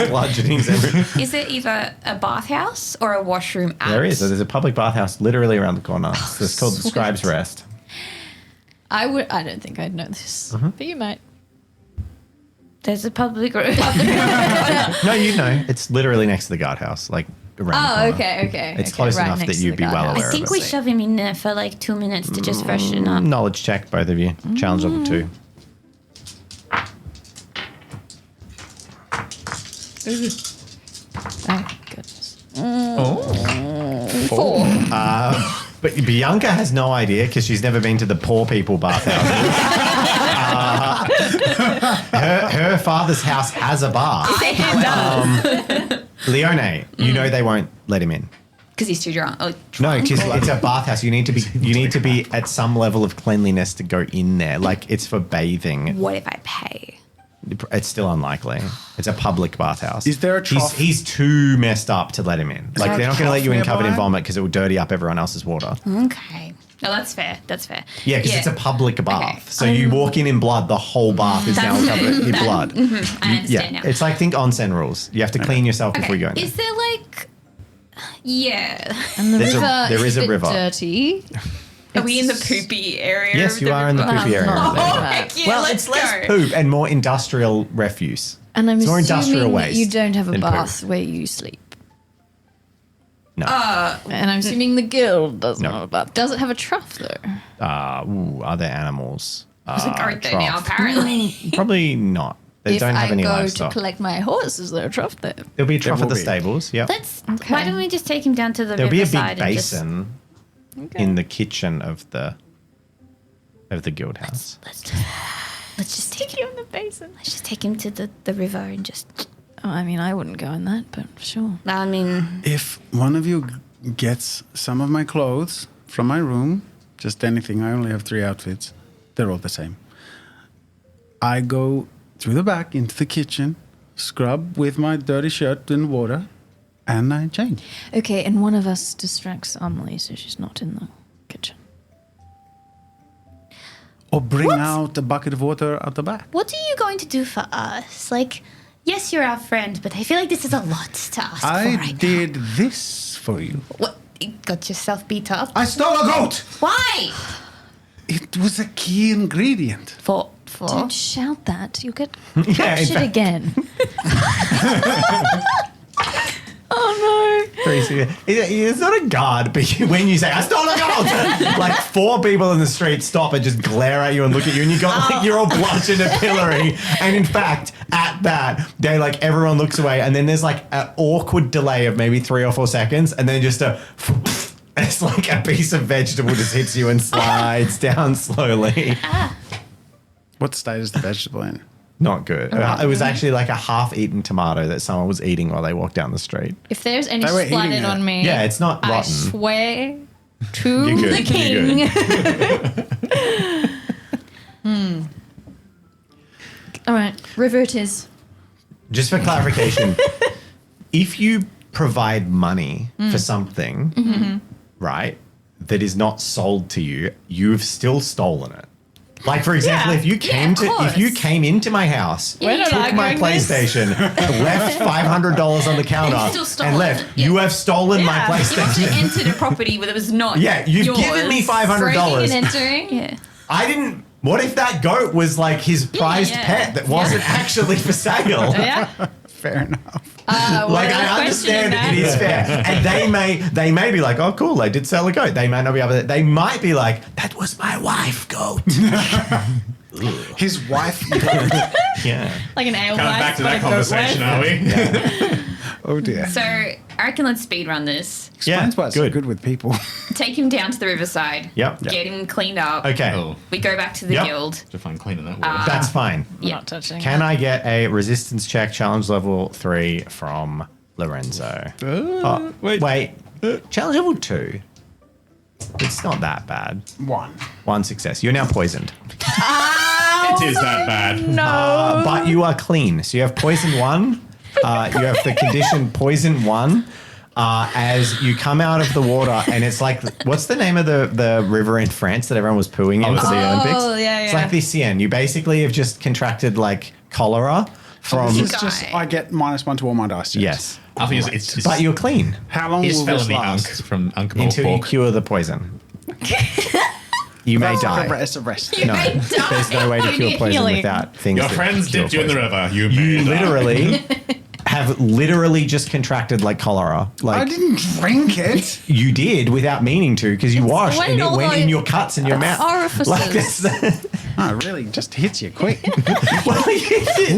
Bludgeonings everywhere. is there either a bathhouse or a washroom out? There is. There's a public bathhouse literally around the corner. It's called the Scribe's Rest. I don't think I'd know this, but you might. There's a public room. No, you know. It's literally next to the guardhouse, like around the corner. okay. It's close enough next that to you'd the be well guardhouse. aware I think of we it. shove him in there for like 2 minutes to just freshen up. Knowledge check, both of you. Challenge level 2. Thank goodness. Four. But Bianca has no idea because she's never been to the poor people bathhouses. Her father's house has a bath. Leone, you know they won't let him in. Because he's too drunk. Oh, No, because it's a bathhouse. You need to be at some level of cleanliness to go in there. Like it's for bathing. what if I pay? It's still unlikely. It's a public bathhouse. Is there a trough? He's too messed up to let him in. Like there they're a not going to let you in trough covered in nearby? vomit because it will dirty up everyone else's water. Okay. No, that's fair. That's fair. Yeah, because it's a public bath. Okay. So you walk in blood, the whole bath is now That's covered in that- blood. I understand Yeah, now. it's like think onsen rules. You have to clean yourself before you go in there. Is there like... Yeah. And the There river is a bit river. dirty. Are we in the poopy area? Yes, of you are in the river? poopy area. not over there. very bad. Heck yeah, Well, let's it's less go. poop and more industrial refuse. And I'm It's more assuming industrial that waste you don't have a than poop. bath where you sleep. No. And I'm assuming the guild doesn't No. have a bath. Does it have a trough though? Other animals. There's a goat there now, trough. apparently. Probably not. They If don't have I any go livestock. to collect my horse, is there a trough there? There'll be a trough will at the be. stables. Yeah. Let's... Why don't we just take him down to the There'll be a big riverside and just... basin Okay. in the kitchen of the guild house. Let's just take him in the basin. Let's just take him to the river and just... Oh, I mean, I wouldn't go in that, but sure. I mean... If one of you gets some of my clothes from my room, just anything, I only have 3 outfits. They're all the same. I go through the back into the kitchen, scrub with my dirty shirt in water, and I change. Okay, and one of us distracts Amelie so she's not in the kitchen. Or bring out a bucket of water out the back. What are you going to do for us? Like, yes, you're our friend, but I feel like this is a lot to ask for I right did this for you. now. What? You got yourself beat up? I stole a goat! Why? It was a key ingredient. For? Don't shout that. You'll get Yeah, in captured fact- again. Oh It's not a guard, but when you say, I stole a goat, like 4 people in the street stop and just glare at you and look at you, and you got like you're all blushing and pillory. And in fact, at that, they like everyone looks away, and then there's like an awkward delay of maybe 3 or 4 seconds, and then just it's like a piece of vegetable just hits you and slides down slowly. What state is the vegetable in? Not good. It was actually like a half-eaten tomato that someone was eating while they walked down the street. If there's any They were eating splattered it. on me, Yeah, it's not I rotten. swear to You're good, the king. you're All right, river it is. Just for clarification, if you provide money for something, right, that is not sold to you, you've still stolen it. Like, for example, if you came into my house, Where did took I my bring this? PlayStation, left $500 on the counter, still stole and it. left, Yeah. you have stolen my Yeah. You actually PlayStation. entered a property that was not Yeah, you've yours. given me Breaking $500. and entering. Yeah. I didn't. What if that goat was like his prized yeah. pet that wasn't actually for sale? Yeah. Fair enough. Like, I understand it is fair, and they may be like, oh, cool, they did sell a goat. They may not be able to. They might be like, that was my wife goat. His wife. Yeah. Like an ale Coming wife, back to but that a goat conversation, wife. are we? Oh dear. So I reckon let's speed run this. Explains why it's so good. good with people. Take him down to the riverside. Yep. Get him cleaned up. Okay, Oh, We go back to the Yep. guild. to find cleaning that water. that's fine. I'm not touching Can it. I get a resistance check, challenge level 3 from Lorenzo? Wait. Challenge level 2. It's not that bad. 1 success. You're now poisoned. It is that bad. But you are clean. So you have poison 1. You have the condition poison 1. As you come out of the water, and it's like, what's the name of the river in France that everyone was pooing in for the Olympics? Oh, yeah, It's yeah. like the Seine. You basically have just contracted like cholera from. This is Guy. just I get -1 to all my dice checks. Yes. I think it's But you're clean How long It's will this felony Unk last? from Unk until you Pork. cure the poison. You may die. It's a rest. No, there's no way to cure poison Healing. without things. Your that friends cure dipped you in the poison. river. You You may die. literally have literally just contracted like cholera. I Like didn't drink it. you did without meaning to, because you washed went and it all went the- in your cuts and your mouth. orifices. Like this. Oh, it really just hits you quick. Well, you did.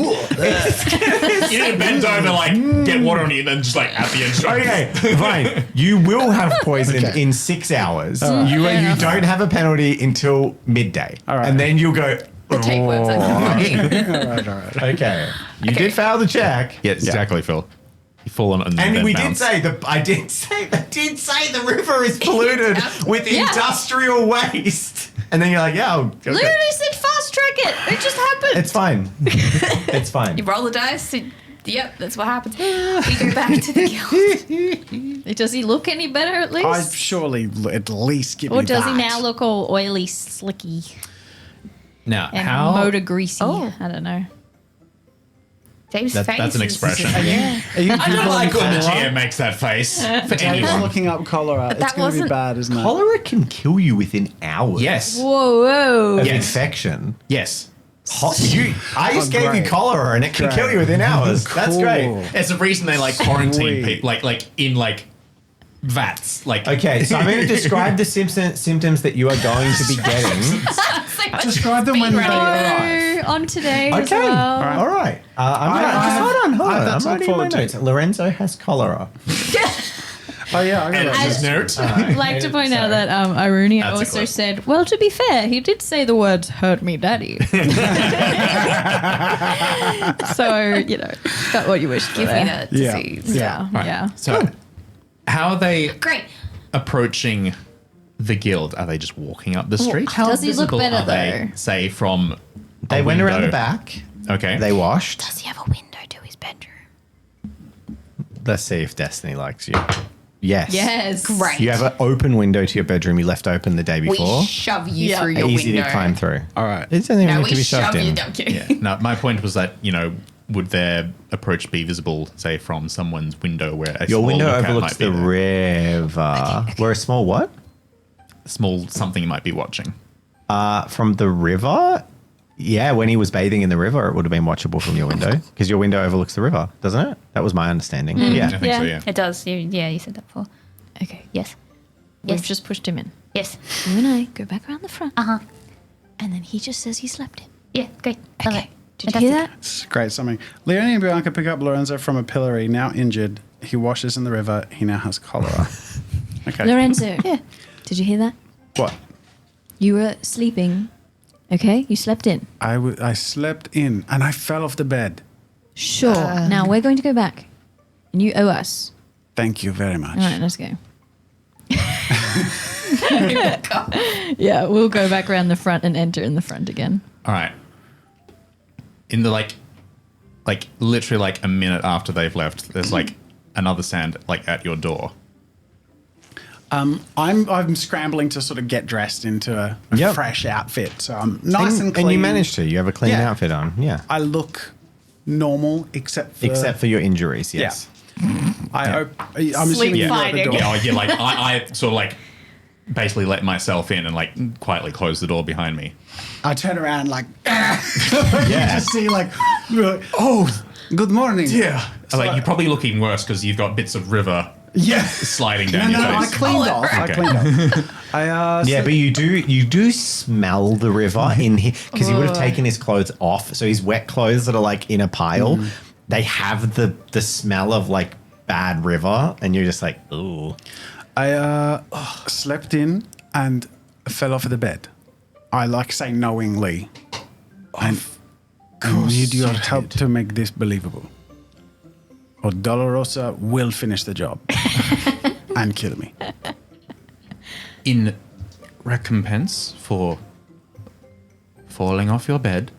You didn't bend over, like, get water on you, and then just, like, at the end, straight. Okay, fine. You will have poisoned Okay. in 6 hours. Fair You enough. don't have a penalty until midday. All right. And then you'll go. The tapeworms are coming. all right. Okay. You did fail the check. Yeah, exactly, Phil. You fall on it and And then we bounce. I did say the river is polluted with industrial waste. And then you're like, yeah, okay. Literally said fast track it. It just happened. It's fine. It's fine. You roll the dice. Yep, that's what happens. We go back to the guild. Does he look any better at least? I'd surely at least give or you does that. he now look all oily, slicky, Now, and how... motor greasy? Oh. I don't know. Dave's That's face an is- expression. Are you I don't like when the cholera? GM makes that face for Dave's anyone. looking up cholera. It's that going to be wasn't- bad, isn't it? Cholera can kill you within hours Yes. Whoa. of Yes. infection. Yes. I just gave you great. cholera and it can kill you within hours. That's Cool. great. It's the reason they, like, quarantine Sweet. people, like, in, like, vats. Like, Okay, so I'm going to describe the symptoms that you are going to be getting. So much Describe them when speed they running. arrive. On today as Okay, well. all right. I- Hold on. that's I'm writing my unfortunate. notes. Lorenzo has cholera. Oh yeah, I got and it. his note. I'd like to point out that Iruni That's a also clip. said, well, to be fair, he did say the words, hurt me daddy. So, you know, got what you wished for Give me there. that Yeah. disease. Yeah, Right. yeah. So, how are they Great. approaching the guild? Are they just walking up the street? How does he look visible better, are they, though? say, from They a went around the window? back. Okay. They washed. Does he have a window to his bedroom? Let's see if Destiny likes you. Yes. Yes. Great. You have an open window to your bedroom you left open the day We before. shove you Yeah. through your Easy window. to climb through. All right. It doesn't even No, have to we be shoved shove you. in. No, I'm kidding. Yeah. No, my point was that, would their approach be visible, say, from someone's window where a Your small window lookout overlooks might be the there? river. Where a small what? Small something you might be watching. From the river? Yeah, when he was bathing in the river, it would have been watchable from your window because your window overlooks the river, doesn't it? That was my understanding. I Yeah. think Yeah. so, yeah. It does. You said that before. Okay. Yes. We've Yes. just pushed him in. Yes. You and I go back around the front. Uh-huh. And then he just says he slept in. Yeah, great. Okay. Did you hear that? It's great something. Leonie and Bianca pick up Lorenzo from a pillory, now injured. He washes in the river. He now has cholera. Okay. Lorenzo. Yeah. Did you hear that? What? You were sleeping. Okay? You slept in. I slept in and I fell off the bed. Sure. Now we're going to go back. And you owe us. Thank you very much. All right, let's go. Yeah, we'll go back around the front and enter in the front again. All right. In the like literally like a minute after they've left, there's like another stand like at your door. I'm scrambling to sort of get dressed into a Yep. fresh outfit, so I'm nice and clean. And you managed to. You have a clean Yeah. outfit on. Yeah. I look normal except for your injuries, yes. I'm Sleep assuming you're at the fighting. door. Yeah, yeah, like I sort of like basically let myself in and like quietly close the door behind me. I turn around like, Yeah. you just see like, oh, good morning. Yeah. Like you're probably looking worse because you've got bits of river Yeah. sliding No, down your I face. cleaned off. I Okay. cleaned off. Yeah, but you do smell the river in here because he would have taken his clothes off. So his wet clothes that are like in a pile, they have the smell of like bad river, and you're just like, ooh. I slept in and fell off the bed. I like say knowingly. And I need your help to make this believable. Or Dolorosa will finish the job and kill me. In recompense for falling off your bed,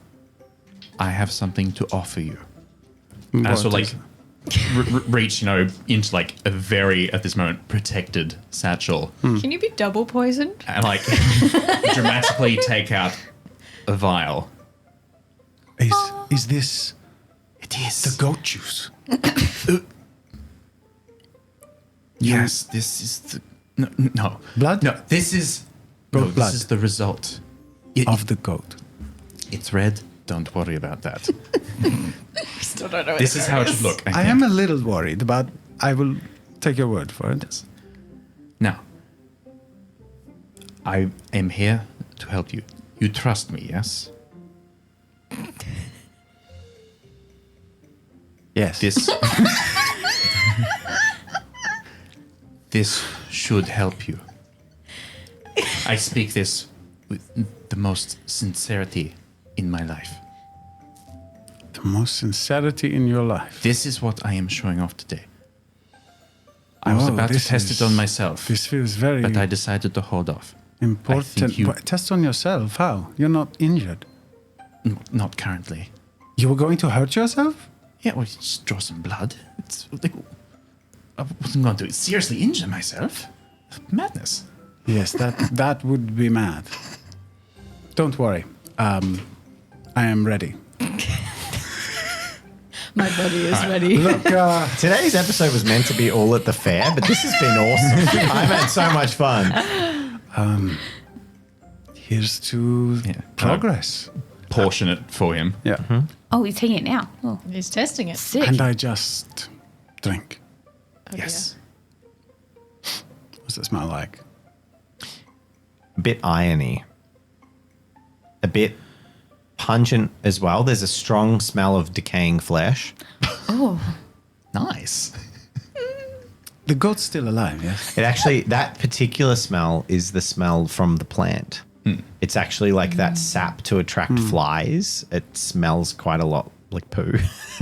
I have something to offer you. And I sort of like reach, into like a very, at this moment, protected satchel Can you be double poisoned? and like dramatically take out a vial. Is this It is. the goat juice? Yes, this is the no Blood? No, this is Goat blood. This is the result. Of the goat. It's red. Don't worry about that. Still don't know. This is how it should look. I am a little worried, but I will take your word for it. Now, I am here to help you. You trust me, yes? Yes. This this should help you. I speak this with the most sincerity in my life. The most sincerity in your life. This is what I am showing off today. I was Whoa, about to this test it on myself, This feels very but I decided to hold off. important. you- But test on yourself. How? You're not injured. Not currently. You were going to hurt yourself? Yeah, well, just draw some blood. It's like I wasn't going to seriously injure myself. Madness. Yes, that would be mad. Don't worry. I am ready. My body is ready. Look, Today's episode was meant to be all at the fair, but this has been awesome. I've had so much fun. here's to Yeah. progress. Portion it for him. Yeah. Oh, he's taking it now. Oh, He's testing it. sick. And I just drink. Yes. What's it smell like? A bit irony. A bit pungent as well. There's a strong smell of decaying flesh. Nice. The goat's still alive, yes? It actually, that particular smell is the smell from the plant. It's actually like that sap to attract flies. It smells quite a lot like poo.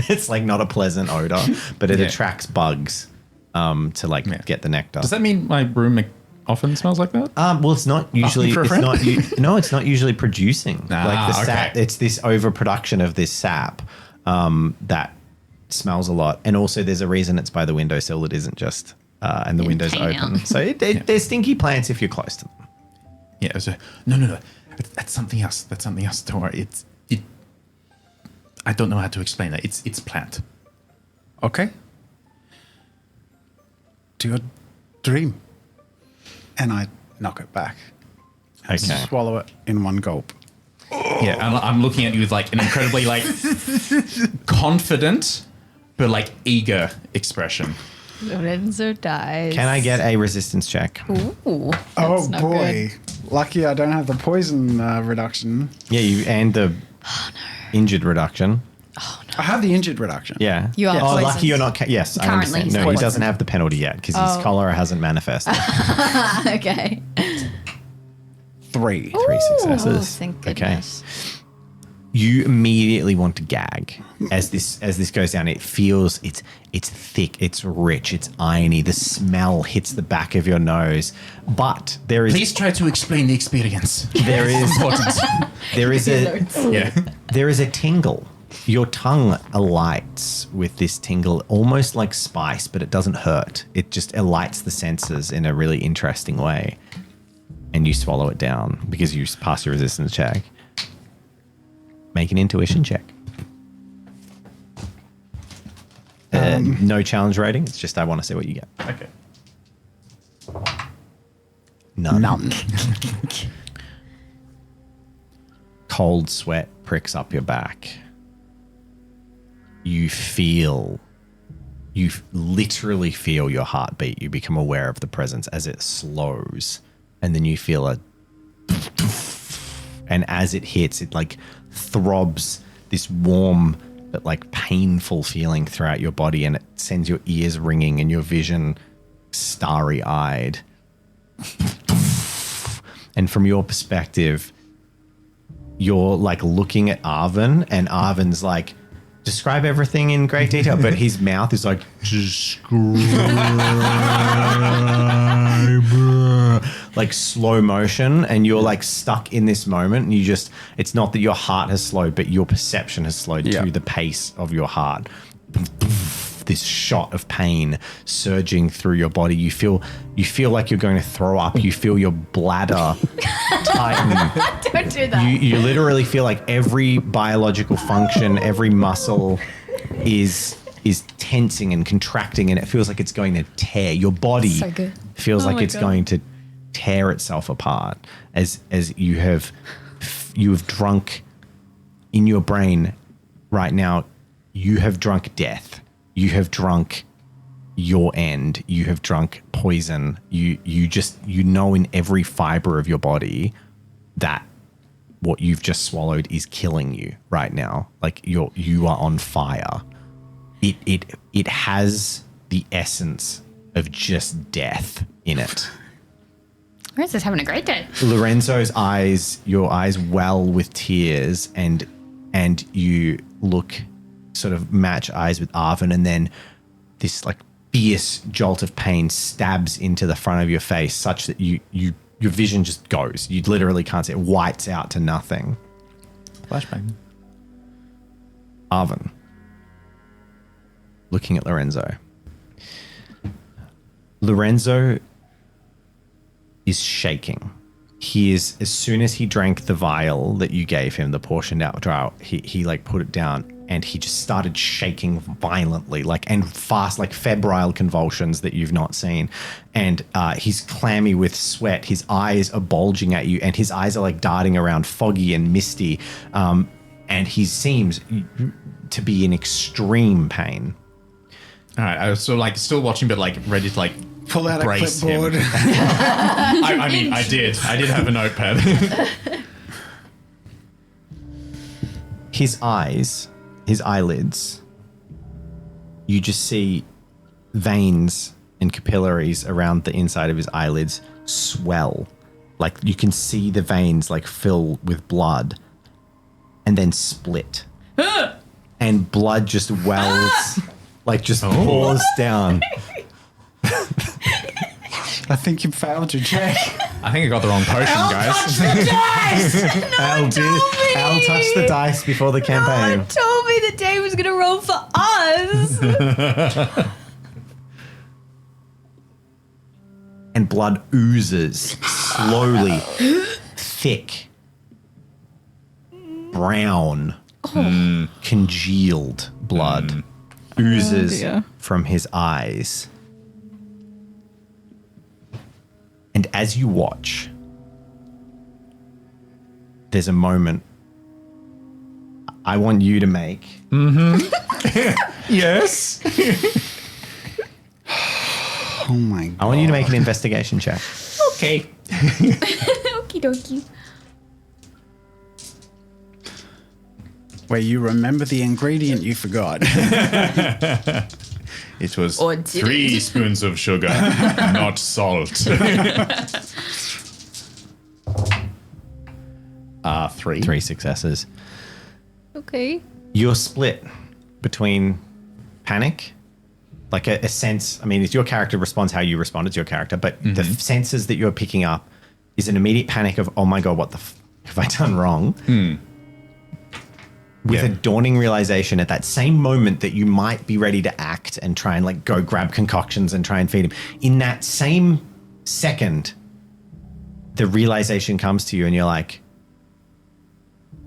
It's like not a pleasant odor, but it Yeah. attracts bugs to like get the nectar. Does that mean my room often smells like that? Well, it's not usually. for a It's friend? not. No, it's not usually producing. Like the sap. okay. It's this overproduction of this sap that smells a lot, and also there's a reason it's by the windowsill. It isn't just and the window's hang open. out. So they're stinky plants if you're close to them. Yeah. It was no. That's something else. That's something else. Don't worry. It. I don't know how to explain that. It's plant. Okay. To your dream. And I knock it back. Okay. Swallow it in one gulp. Yeah. I'm looking at you with like an incredibly like confident but like eager expression. Lorenzo dies. Can I get a resistance check? Ooh, Oh that's not boy. good. Lucky I don't have the poison reduction. Yeah, you and the injured reduction. I have the injured reduction. Yeah. You are Oh, poisoned. lucky you're not. Yes, I Currently understand. he's No, he poisoned. doesn't have the penalty yet because his cholera hasn't manifested. Okay. 3. 3 successes. Oh, thank goodness. You immediately want to gag as this goes down. It feels it's thick, it's rich, it's irony. The smell hits the back of your nose, but there is Please try to explain the experience. there is Important. there is a Yeah. there is a tingle Your tongue alights with this tingle, almost like spice, but it doesn't hurt. It just alights the senses in a really interesting way. And you swallow it down because you pass your resistance check. Make an intuition check. No challenge rating. It's just I want to see what you get. Okay. None. Cold sweat pricks up your back. You literally feel your heartbeat. You become aware of the presence as it slows. And then you feel and as it hits, it like throbs this warm but like painful feeling throughout your body, and it sends your ears ringing and your vision starry-eyed. And from your perspective, you're like looking at Arvin, and Arvin's like, describe everything in great detail, but his mouth is like, like slow motion, and you're like stuck in this moment, and it's not that your heart has slowed, but your perception has slowed to the pace of your heart. This shot of pain surging through your body. You feel like you're going to throw up. You feel your bladder tighten. Don't do that. You literally feel like every biological function, every muscle is tensing and contracting, and it feels like it's going to tear. Your body So good. feels Oh like my it's God. going to tear itself apart as you have drunk in your brain right now. You have drunk death. You have drunk your end. You have drunk poison. You know in every fiber of your body that what you've just swallowed is killing you right now. Like you are on fire. It has the essence of just death in it. Lorenzo's having a great day. Lorenzo's eyes, your eyes well with tears, and you look, sort of match eyes with Arvin, and then this like fierce jolt of pain stabs into the front of your face such that your vision just goes. You literally can't see it. Whites out to nothing. Flashbang. Arvin, looking at Lorenzo. Lorenzo is shaking. He is, as soon as he drank the vial that you gave him, the portioned out trial, he like put it down, and he just started shaking violently, and fast, like febrile convulsions that you've not seen. And he's clammy with sweat. His eyes are bulging at you, and his eyes are like darting around, foggy and misty. And he seems to be in extreme pain. All right, I was still watching, but ready to Pull out a brace him. clipboard. I mean, I did have a notepad. His eyes, his eyelids, you just see veins and capillaries around the inside of his eyelids swell. Like you can see the veins fill with blood and then split. And blood just wells, pours down. I think you failed your check. I think I got the wrong potion, guys. Al touched the dice before the campaign. Told me that Dave was gonna roll for us. And blood oozes slowly, thick, brown, congealed blood oozes from his eyes. And as you watch, there's a moment I want you to make. Yes. Oh my god. I want you to make an investigation check. Okay. Okie dokie. Where you remember the ingredient you forgot. It was Or did 3 it? spoons of sugar, not salt. 3. 3 successes. Okay. You're split between panic, like a sense. I mean, it's your character responds how you respond. It's your character, but the senses that you're picking up is an immediate panic of, oh my god, what the have I done wrong? with Yeah. a dawning realization at that same moment that you might be ready to act and try and like go grab concoctions and try and feed him. In that same second, the realization comes to you and you're like,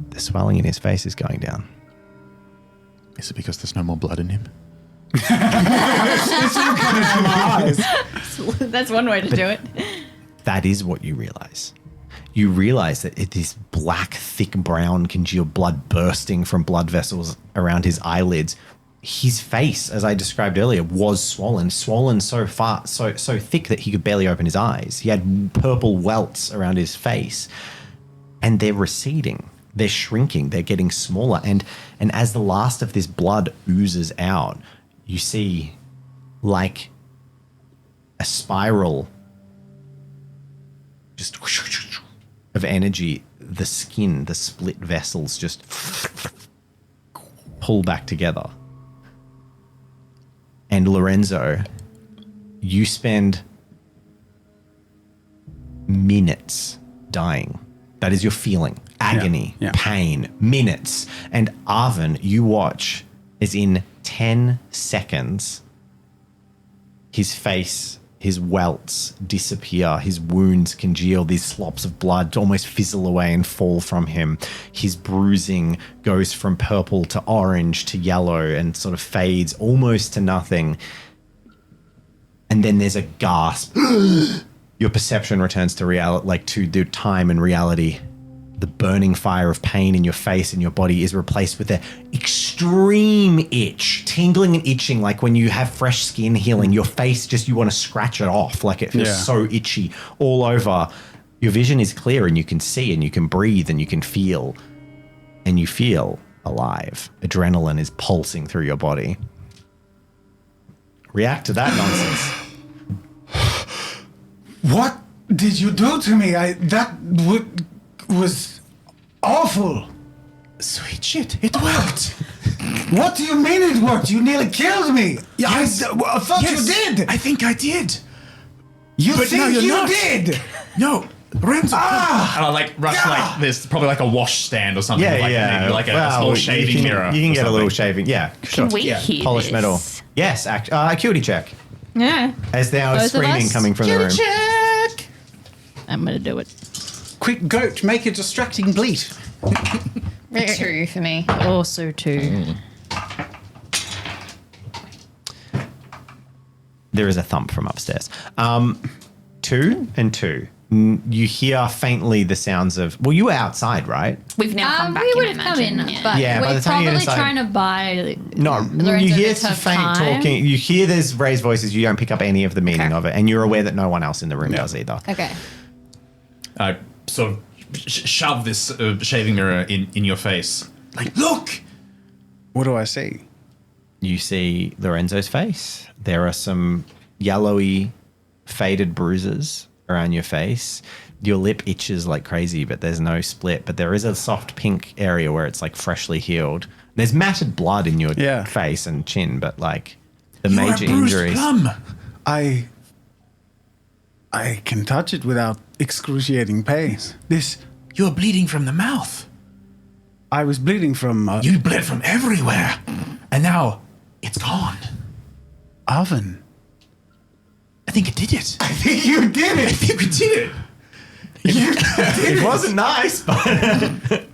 the swelling in his face is going down. Is it because there's no more blood in him? That's one way to do it. That is what you realize. You realize that it is black, thick, brown, congealed blood bursting from blood vessels around his eyelids. His face, as I described earlier, was swollen so far, so thick that he could barely open his eyes. He had purple welts around his face, and they're receding. They're shrinking. They're getting smaller. And as the last of this blood oozes out, you see like a spiral just of energy. The skin, the split vessels just pull back together. And Lorenzo, you spend minutes dying. That is your feeling. Agony, Yeah. pain, minutes. And Arvin, you watch as in 10 seconds, his face, his welts disappear, his wounds congeal, these slops of blood almost fizzle away and fall from him. His bruising goes from purple to orange to yellow and sort of fades almost to nothing. And then there's a gasp. Your perception returns to reality, like to the time and reality. The burning fire of pain in your face and your body is replaced with an extreme itch, tingling and itching, like when you have fresh skin healing, your face just, you want to scratch it off, like it feels so itchy all over. Your vision is clear and you can see and you can breathe and you can feel, and you feel alive. Adrenaline is pulsing through your body. React to that nonsense. What did you do to me? Was awful. Sweet shit, it worked. What do you mean it worked? You nearly killed me. I thought you did. I think I did. You But no, think you're you not. did? No, Lorenzo. And I like rush Ah! like there's probably like a wash stand or something. Yeah, like a Well, small shaving mirror. You can or get a little something. shaving. Yeah, sure. Can we yeah. hear Polished this? metal. Yes, acuity check. Yeah. As they are Both of screaming us? coming from the room. Check. I'm going to do it. Quick goat, make a distracting bleat. 2 for me. Also too. There is a thump from upstairs. 2 and 2. You hear faintly the sounds of. Well, you were outside, right? We've now come back We in, would I have come in, imagine. but Yeah, by we're the time you get probably inside- trying to buy. No, Lorenzo you hear bits some of faint time. talking. You hear there's raised voices. You don't pick up any of the meaning Okay. of it, and you're aware that no one else in the room does either. Okay. I sort of shove this shaving mirror in your face. Like, look. What do I see? You see Lorenzo's face. There are some yellowy, faded bruises around your face. Your lip itches like crazy, but there's no split. But there is a soft pink area where it's like freshly healed. There's matted blood in your face and chin, but like the You're major a bruised injuries. plum. I can touch it without excruciating pain. You're bleeding from the mouth. I was bleeding from You bled from everywhere, and now it's gone. oven. I think it did it. I think you did I it. think we did it. It wasn't nice, but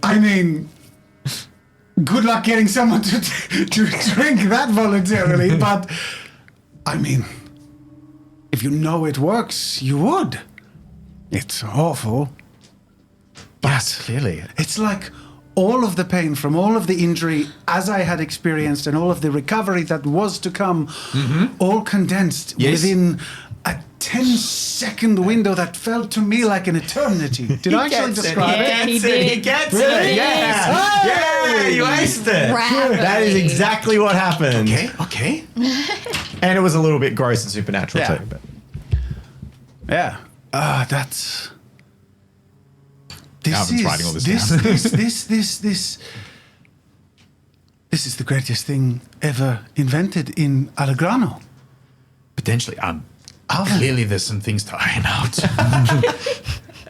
I mean, good luck getting someone to drink that voluntarily, but I mean, if you know it works, you would. It's awful. Yes, clearly. It's like all of the pain from all of the injury as I had experienced and all of the recovery that was to come, all condensed Yes. within a 10-second window that felt to me like an eternity. Did I actually describe it? Yeah, he He did. gets Really? it. Yeah. Yeah, you aced it. Rapidly. That is exactly what happened. Okay. And it was a little bit gross and supernatural Yeah. too. But Yeah. That's. Alvin's writing all this down. This is the greatest thing ever invented in Allegrano. Potentially. Alvin. Clearly there's some things to iron out.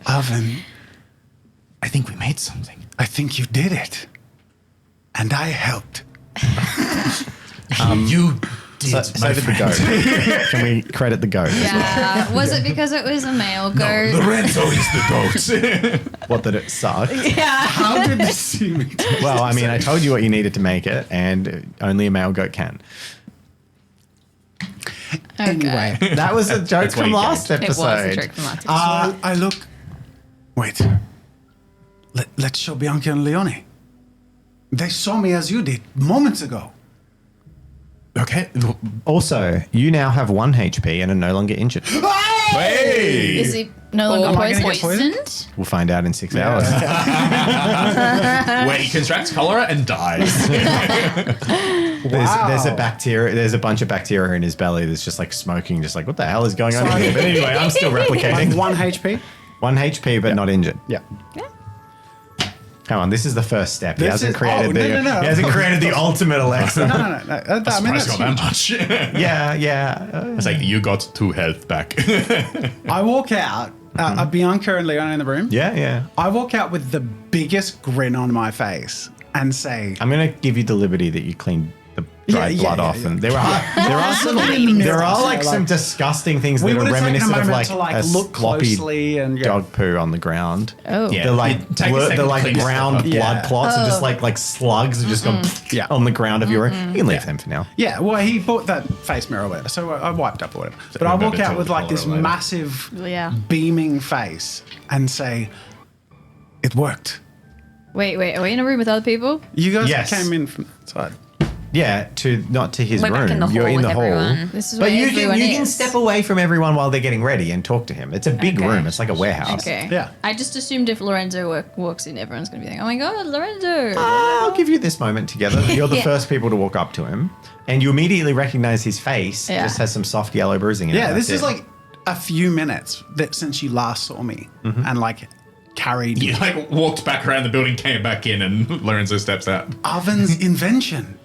Alvin, I think we made something. I think you did it. and I helped. You did, So did the goat. Can we credit the goat? Yeah. Was it because it was a male goat? Lorenzo is the goat. What, did it suck? How did this see me? Well, I mean, I told you what you needed to make it, and only a male goat can. Anyway, That was a joke That's why from you last can't. It was a episode. joke from last episode. I look. Wait. Let's show Bianca and Leone. They saw me as you did moments ago. Okay. Also, you now have 1 HP and are no longer injured. Hey! Is he no longer Am I gonna poisoned? get poisoned? We'll find out in 6 hours. Where he contracts cholera and dies. There's a bacteria. There's a bunch of bacteria in his belly that's just like smoking. Just like, what the hell is going on here? But anyway, I'm still replicating. 1 HP? 1 HP, but not injured. Yeah. Come on, this is the first step. He This hasn't is- created oh, the. no. He hasn't created the ultimate Alexa. No. I mean, Surprised that's got that much. Yeah. It's like, you got 2 health back. I walk out. Bianca and Leone in the room. Yeah. I walk out with the biggest grin on my face and say, I'm gonna give you the liberty that you clean the dried Yeah, blood yeah, off, yeah. and there are some disgusting things we that would are have taken a reminiscent of moment like to a look sloppy closely and dog poo on the ground. Oh. Yeah. The like Take a second the to like clean yourself brown up. blood Yeah. clots and just like slugs have just gone Yeah. on the ground of your room. You can leave them for now. Yeah, well, he bought that face mirror or whatever, so I wiped up or whatever. But I remember walk out to with like follow this it later. massive, Yeah. beaming face and say, "It worked." Wait, are we in a room with other people? You guys Yes. came in from outside. Yeah, not to his We're room. back in the You're hall in the with hall. everyone. This is But where you everyone can is. step away from everyone while they're getting ready and talk to him. It's a big Okay. room. It's like a warehouse. Okay. Yeah. I just assumed if Lorenzo walks in, everyone's going to be like, oh my God, Lorenzo. I'll give you this moment together. You're the first people to walk up to him, and you immediately recognize his face. Yeah. Just has some soft yellow bruising in it. Yeah, That's this is it. like a few minutes since you last saw me and like carried You like walked back around the building, came back in, and Lorenzo steps out. Oven's invention.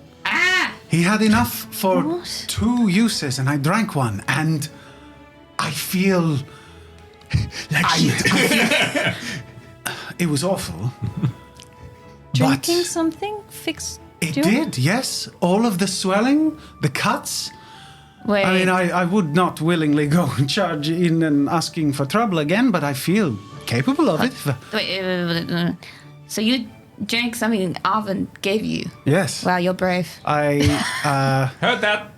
He had enough for 2 uses, and I drank one, and I feel like it was awful. Drinking but something? Fix. it do you want did, yes. All of the swelling, the cuts. Wait, I mean, I would not willingly go and charge in and asking for trouble again, but I feel capable of it. wait, so you drank something Arvin gave you? Yes. Wow, you're brave. I Heard that.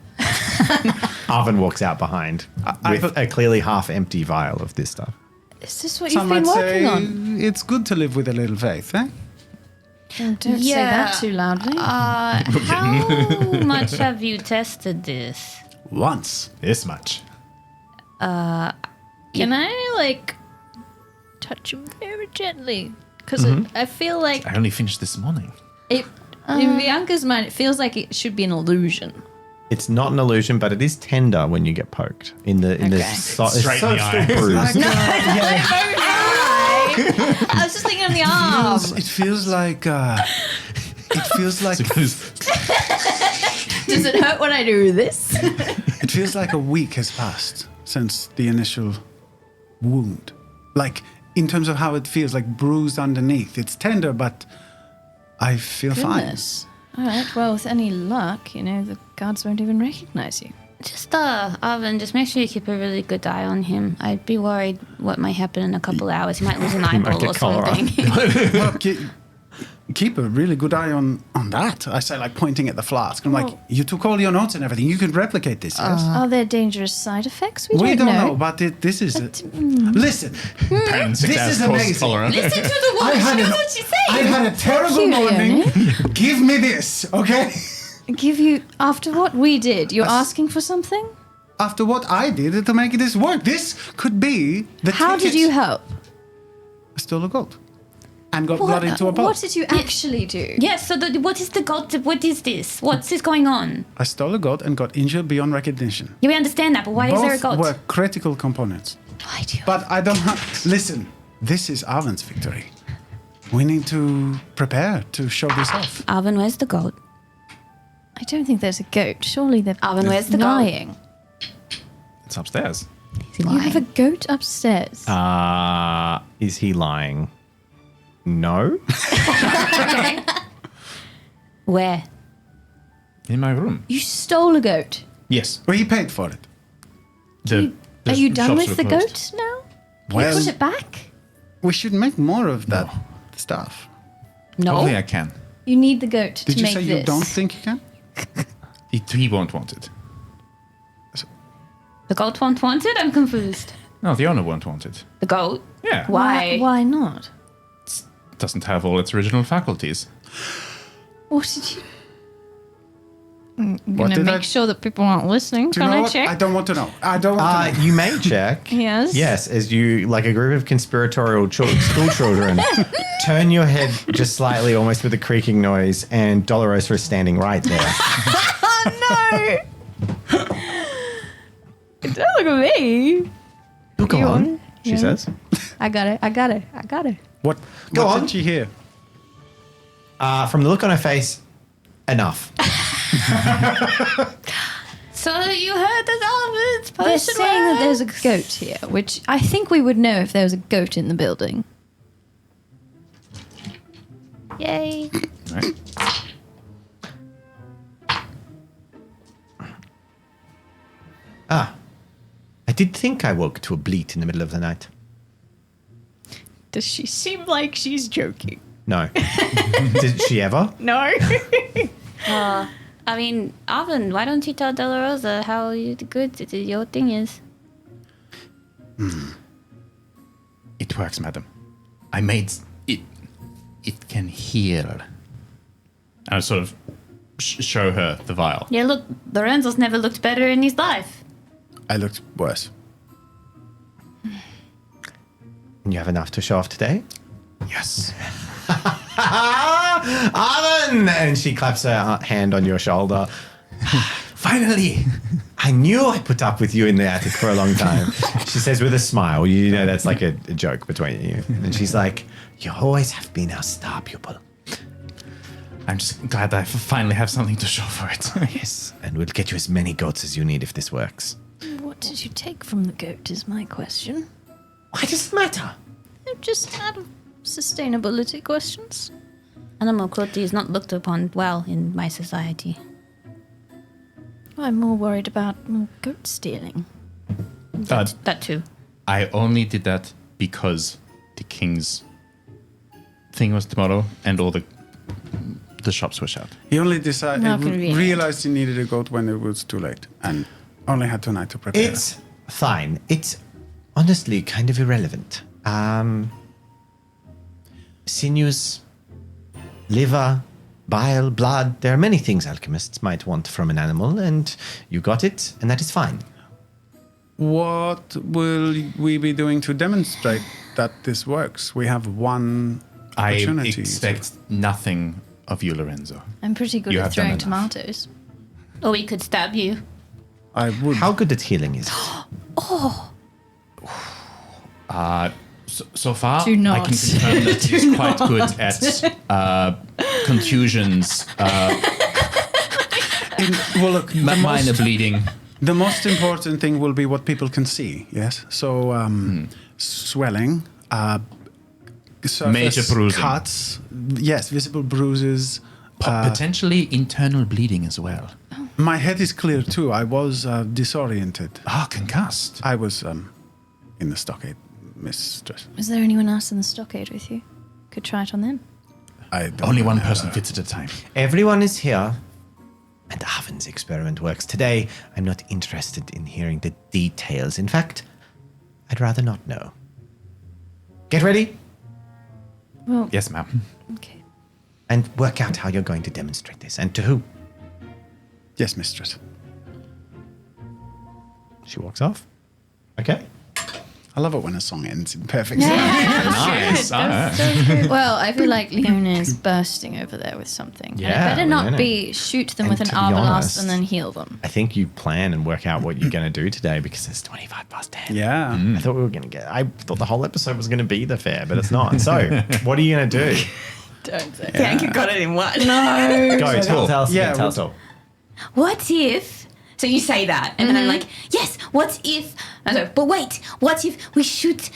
Arvin walks out behind with a clearly half-empty vial of this stuff. Is this what some you've been might working say on? it's good to live with a little faith, eh? Don't say Yeah. that too loudly. How much have you tested this? Once. This much. Can I, like, touch him very gently? Because I feel like I only finished this morning. it, in Bianca's mind, it feels like it should be an illusion. It's not an illusion, but it is tender when you get poked in the Okay. Straight in the eye. still bruised. I was just thinking on the arm. It feels like Does it hurt when I do this? it feels like a week has passed since the initial wound. Like in terms of how it feels, like bruised underneath. It's tender, but I feel Goodness. All right. Well, with any luck, the guards won't even recognize you. Just, Arvin, just make sure you keep a really good eye on him. I'd be worried what might happen in a couple hours. He might lose an eyeball get or cholera. something. fine. Well, keep a really good eye on that. I say, like pointing at the flask. I'm like, you took all your notes and everything. You can replicate this, yes? Are there dangerous side effects? We don't know, but this is. Listen, And 6 This hours is post amazing. cholera. Listen to the woman. She knows what she's saying. I've had a terrible you, morning. Leonie. Give me this, okay? Give you after what we did. You're asking for something. After what I did to make this work, this could be the How did ticket. you help? I stole a goat and got blood into a pot. What did you actually do? Yes, so what is the god? What is this? What's this going on? I stole a goat and got injured beyond recognition. Yeah, we understand that, but why is there a Both god? were critical components. Why do you? But I don't listen, this is Arven's victory. We need to prepare to show this off. Arvin, where's the goat? I don't think there's a goat. Surely they're Alvin, where's the goat? lying. It's upstairs. Is he You lying? have a goat upstairs. Is he lying? No. Where? In my room. You stole a goat. Yes. Well, he paid for it. Are you done shops with were the closed. goat now? Can Well- you put it back? We should make more of that stuff. No. Only I can. You need the goat Did to you make say this. you don't think you can? He won't want it. The goat won't want it? I'm confused. No, the owner won't want it. The goat? Yeah. Why? Why not? It doesn't have all its original faculties. What did you... I'm What going to did make I- sure that people aren't listening. Do you Can know I what? check? I don't want to know. I don't want to know. You may check. Yes. Yes, as you, like a group of conspiratorial school children, turn your head just slightly, almost with a creaking noise, and Dolorosa is standing right there. Oh, no. Don't look at me. Go You on, on? she Yeah. says. I got it. What Go what on. did she hear? From the look on her face, enough. So you heard the elephants They're saying that there's a goat here, which I think we would know if there was a goat in the building. Yay. Right? I did think I woke to a bleat in the middle of the night. Does she seem like she's joking? No. Did she ever? No. I mean, Arvin, why don't you tell Dolorosa how good your thing is? It works, madam. I made it. It can heal. I sort of show her the vial. Yeah, look, Lorenzo's never looked better in his life. I looked worse. And you have enough to show off today? Yes. Arlen! And she claps her hand on your shoulder. Finally! I knew I put up with you in the attic for a long time. She says with a smile. You know that's like a joke between you. And she's like, you always have been our star pupil. I'm just glad I finally have something to show for it. Yes, and we'll get you as many goats as you need if this works. What did you take from the goat is my question. Why does it matter? Just out of sustainability questions. Animal cruelty is not looked upon well in my society. I'm more worried about goat stealing. That too. I only did that because the king's thing was tomorrow and all the shops were shut. He only decided, How convenient. realized he needed a goat when it was too late, and only had tonight to prepare. It's fine. It's honestly kind of irrelevant. Sinews, liver, bile, blood. There are many things alchemists might want from an animal, and you got it, and that is fine. What will we be doing to demonstrate that this works? We have one I opportunity. expect nothing of you, Lorenzo. I'm pretty good You at have done throwing enough. tomatoes. Or we could stab you. I would. How good at healing is it? So far, Do I not. can confirm that he's quite good at contusions, Well, look, the minor most, bleeding. the most important thing will be what people can see. Yes. So swelling, surface Major bruising. cuts. Yes, visible bruises. Potentially internal bleeding as well. My head is clear too. I was disoriented. Concussed. I was in the stockade, mistress. Is there anyone else in the stockade with you? Could try it on them. I don't Only one know. person fits at a time. Everyone is here, and Arvin's experiment works. Today, I'm not interested in hearing the details. In fact, I'd rather not know. Get ready Well, Yes, ma'am. okay. and work out how you're going to demonstrate this, and to who. Yes, mistress. She walks off. Okay. I love it when a song ends in perfect. Nice. Well, I feel like Leona is bursting over there with something. And Yeah, it better not Leona. be shoot them And with an to be arbalast honest- and then heal them. I think you plan and work out what you're going to do today because it's 25 past 10. Yeah. I thought we were going to get. I thought the whole episode was going to be the fair, but it's not. So, what are you going to do? Don't say Thank you got it in one. No. Go, tell us. Yeah, Tell us all. What if? So you say that, and then I'm like, yes. What if? But wait. What if we shoot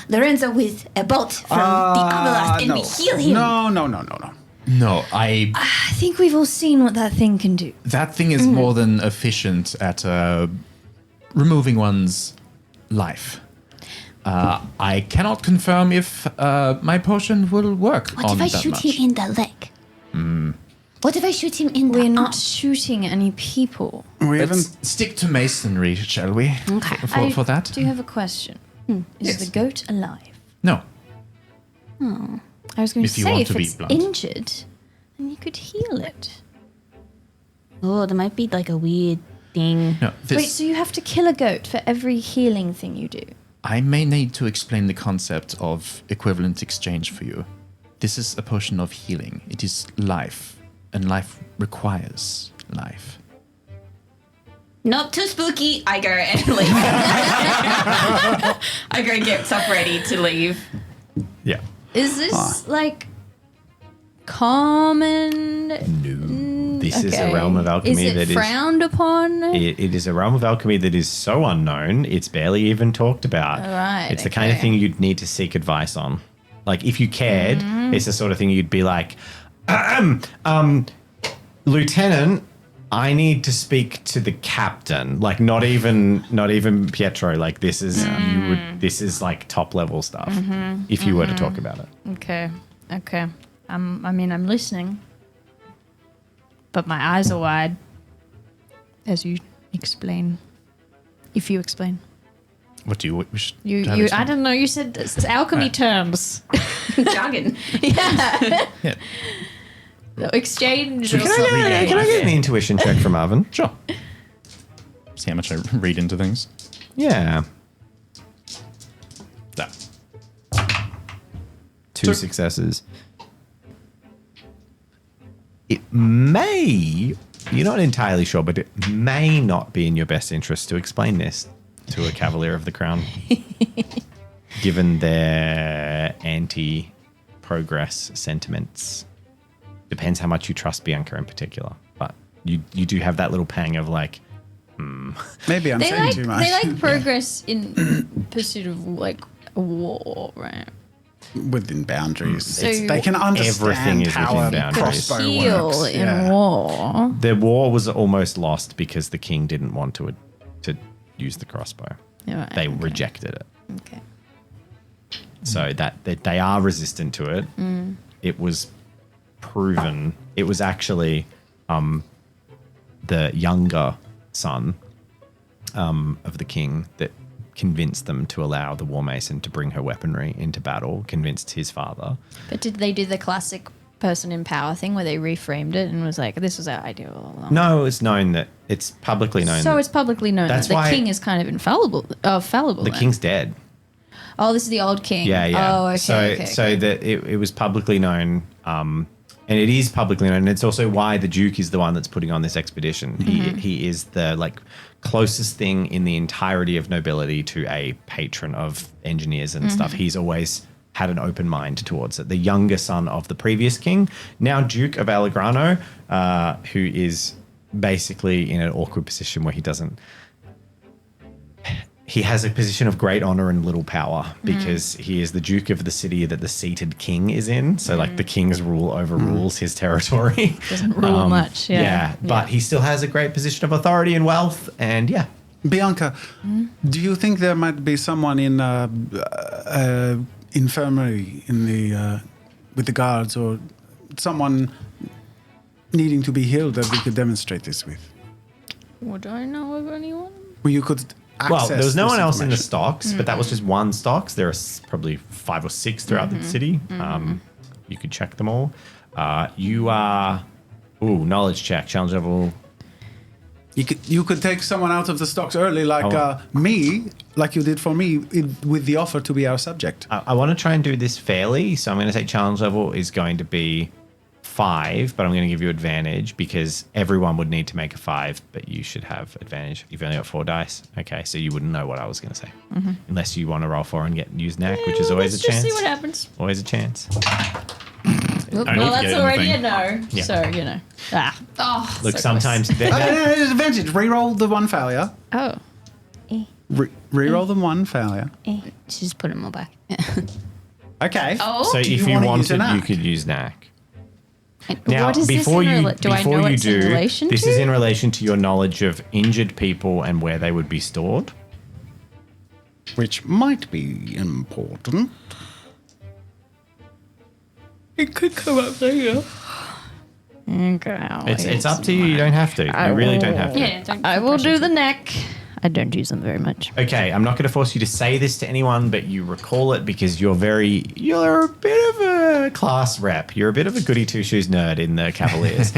Lorenzo with a bolt from the Avalast and we heal him? No. No, I think we've all seen what that thing can do. that thing is more than efficient at removing one's life. I cannot confirm if my potion will work What on if I that shoot much. him in the leg? What if I shoot him in the We're arm? not shooting any people. We Let's haven't. stick to masonry, shall we? Okay. For that? Do you have a question? Is Yes. the goat alive? No. I was going to If you say, want if to be it's blunt. injured, then you could heal it. Oh, there might be like a weird thing. No. This, Wait, so you have to kill a goat for every healing thing you do? I may need to explain the concept of equivalent exchange for you. This is a potion of healing. It is life, and life requires life. Not too spooky. I go and leave. I go and get stuff ready to leave. Yeah. Is this like common? No. This is a realm of Is alchemy it that is. frowned upon? It is a realm of alchemy that is so unknown, it's barely even talked about. Right, It's the kind of okay. thing you'd need to seek advice on. Like, if you cared, it's the sort of thing you'd be like, Lieutenant, I need to speak to the captain. Like, not even Pietro. Like, this is this is like top level stuff. If you were to talk about it. Okay. I'm listening, but my eyes are wide as you explain. If you explain, What do you wish? to have you. I explained? don't know. You said it's alchemy terms. Jargon. Yeah. Yeah. Exchange. Or Can something. I get an intuition check from Arvin? Sure. See how much I read into things. Yeah. That. Two successes. It may, you're not entirely sure, but it may not be in your best interest to explain this to a Cavalier of the Crown, given their anti-progress sentiments. Depends how much you trust Bianca in particular, but you do have that little pang of like, Maybe I'm They saying like too much. they like progress in pursuit of like a war, right? Within boundaries. So They can understand everything is how within a boundaries. crossbow Heal works. in Yeah. war. the war was almost lost because the king didn't want to use the crossbow. Yeah, right, They okay. rejected it. Okay. So that they are resistant to it. It was proven. It was actually the younger son of the king that convinced them to allow the War Mason to bring her weaponry into battle, convinced his father. But did they do the classic person in power thing where they reframed it and was like, this was our idea all along? No, it's known that it's publicly known. So that it's publicly known That's that the why- king is kind of infallible. Fallible. the then. king's dead. Oh, this is the old king. Yeah, yeah. Oh, okay. So, okay, so okay. that it was publicly known, and it is publicly known. And it's also why the Duke is the one that's putting on this expedition. He is the like closest thing in the entirety of nobility to a patron of engineers and stuff. He's always had an open mind towards it. The younger son of the previous king, now Duke of Allegrano, who is basically in an awkward position where he doesn't. He has a position of great honor and little power because he is the Duke of the city that the seated king is in. So, like, the king's rule overrules his territory. Doesn't rule much. Yeah. But he still has a great position of authority and wealth. And yeah, Bianca, do you think there might be someone in infirmary in the with the guards, or someone needing to be healed that we could demonstrate this with? Would I know of anyone? Where you could access well, there was no this one else in the information. stocks, but that was just one stocks. There are probably 5 or 6 throughout the city. You could check them all. You are, knowledge check, challenge level. You could take someone out of the stocks early, like me, like you did for me, with the offer to be our subject. I want to try and do this fairly, so I'm going to say challenge level is going to be 5, but I'm going to give you advantage because everyone would need to make a 5, but you should have advantage. You've only got 4 dice. Okay, so you wouldn't know what I was going to say. Unless you want to roll 4 and use knack, which is always a Let's chance. just see what happens. Always a chance. Well, I need to that's get in the already thing. a no. Yeah. So, you know. Oh, Look, so sometimes... close. There's advantage. Reroll the one failure. Oh. Reroll the one failure. Just put them all back. Okay. Oh. So Do if you wanna use a wanted, knack? you could use knack. Now, what is before this in you, do I before know you it's do, in relation this to? is in relation to your knowledge of injured people and where they would be stored. Which might be important. It could come up later. Okay, It's up to you. You don't have to. You really don't have to. Yeah, don't I feel will pressure do to. the neck. I don't use them very much. Okay, I'm not going to force you to say this to anyone, but you recall it because you're a bit of a class rep. You're a bit of a goody two shoes nerd in the Cavaliers.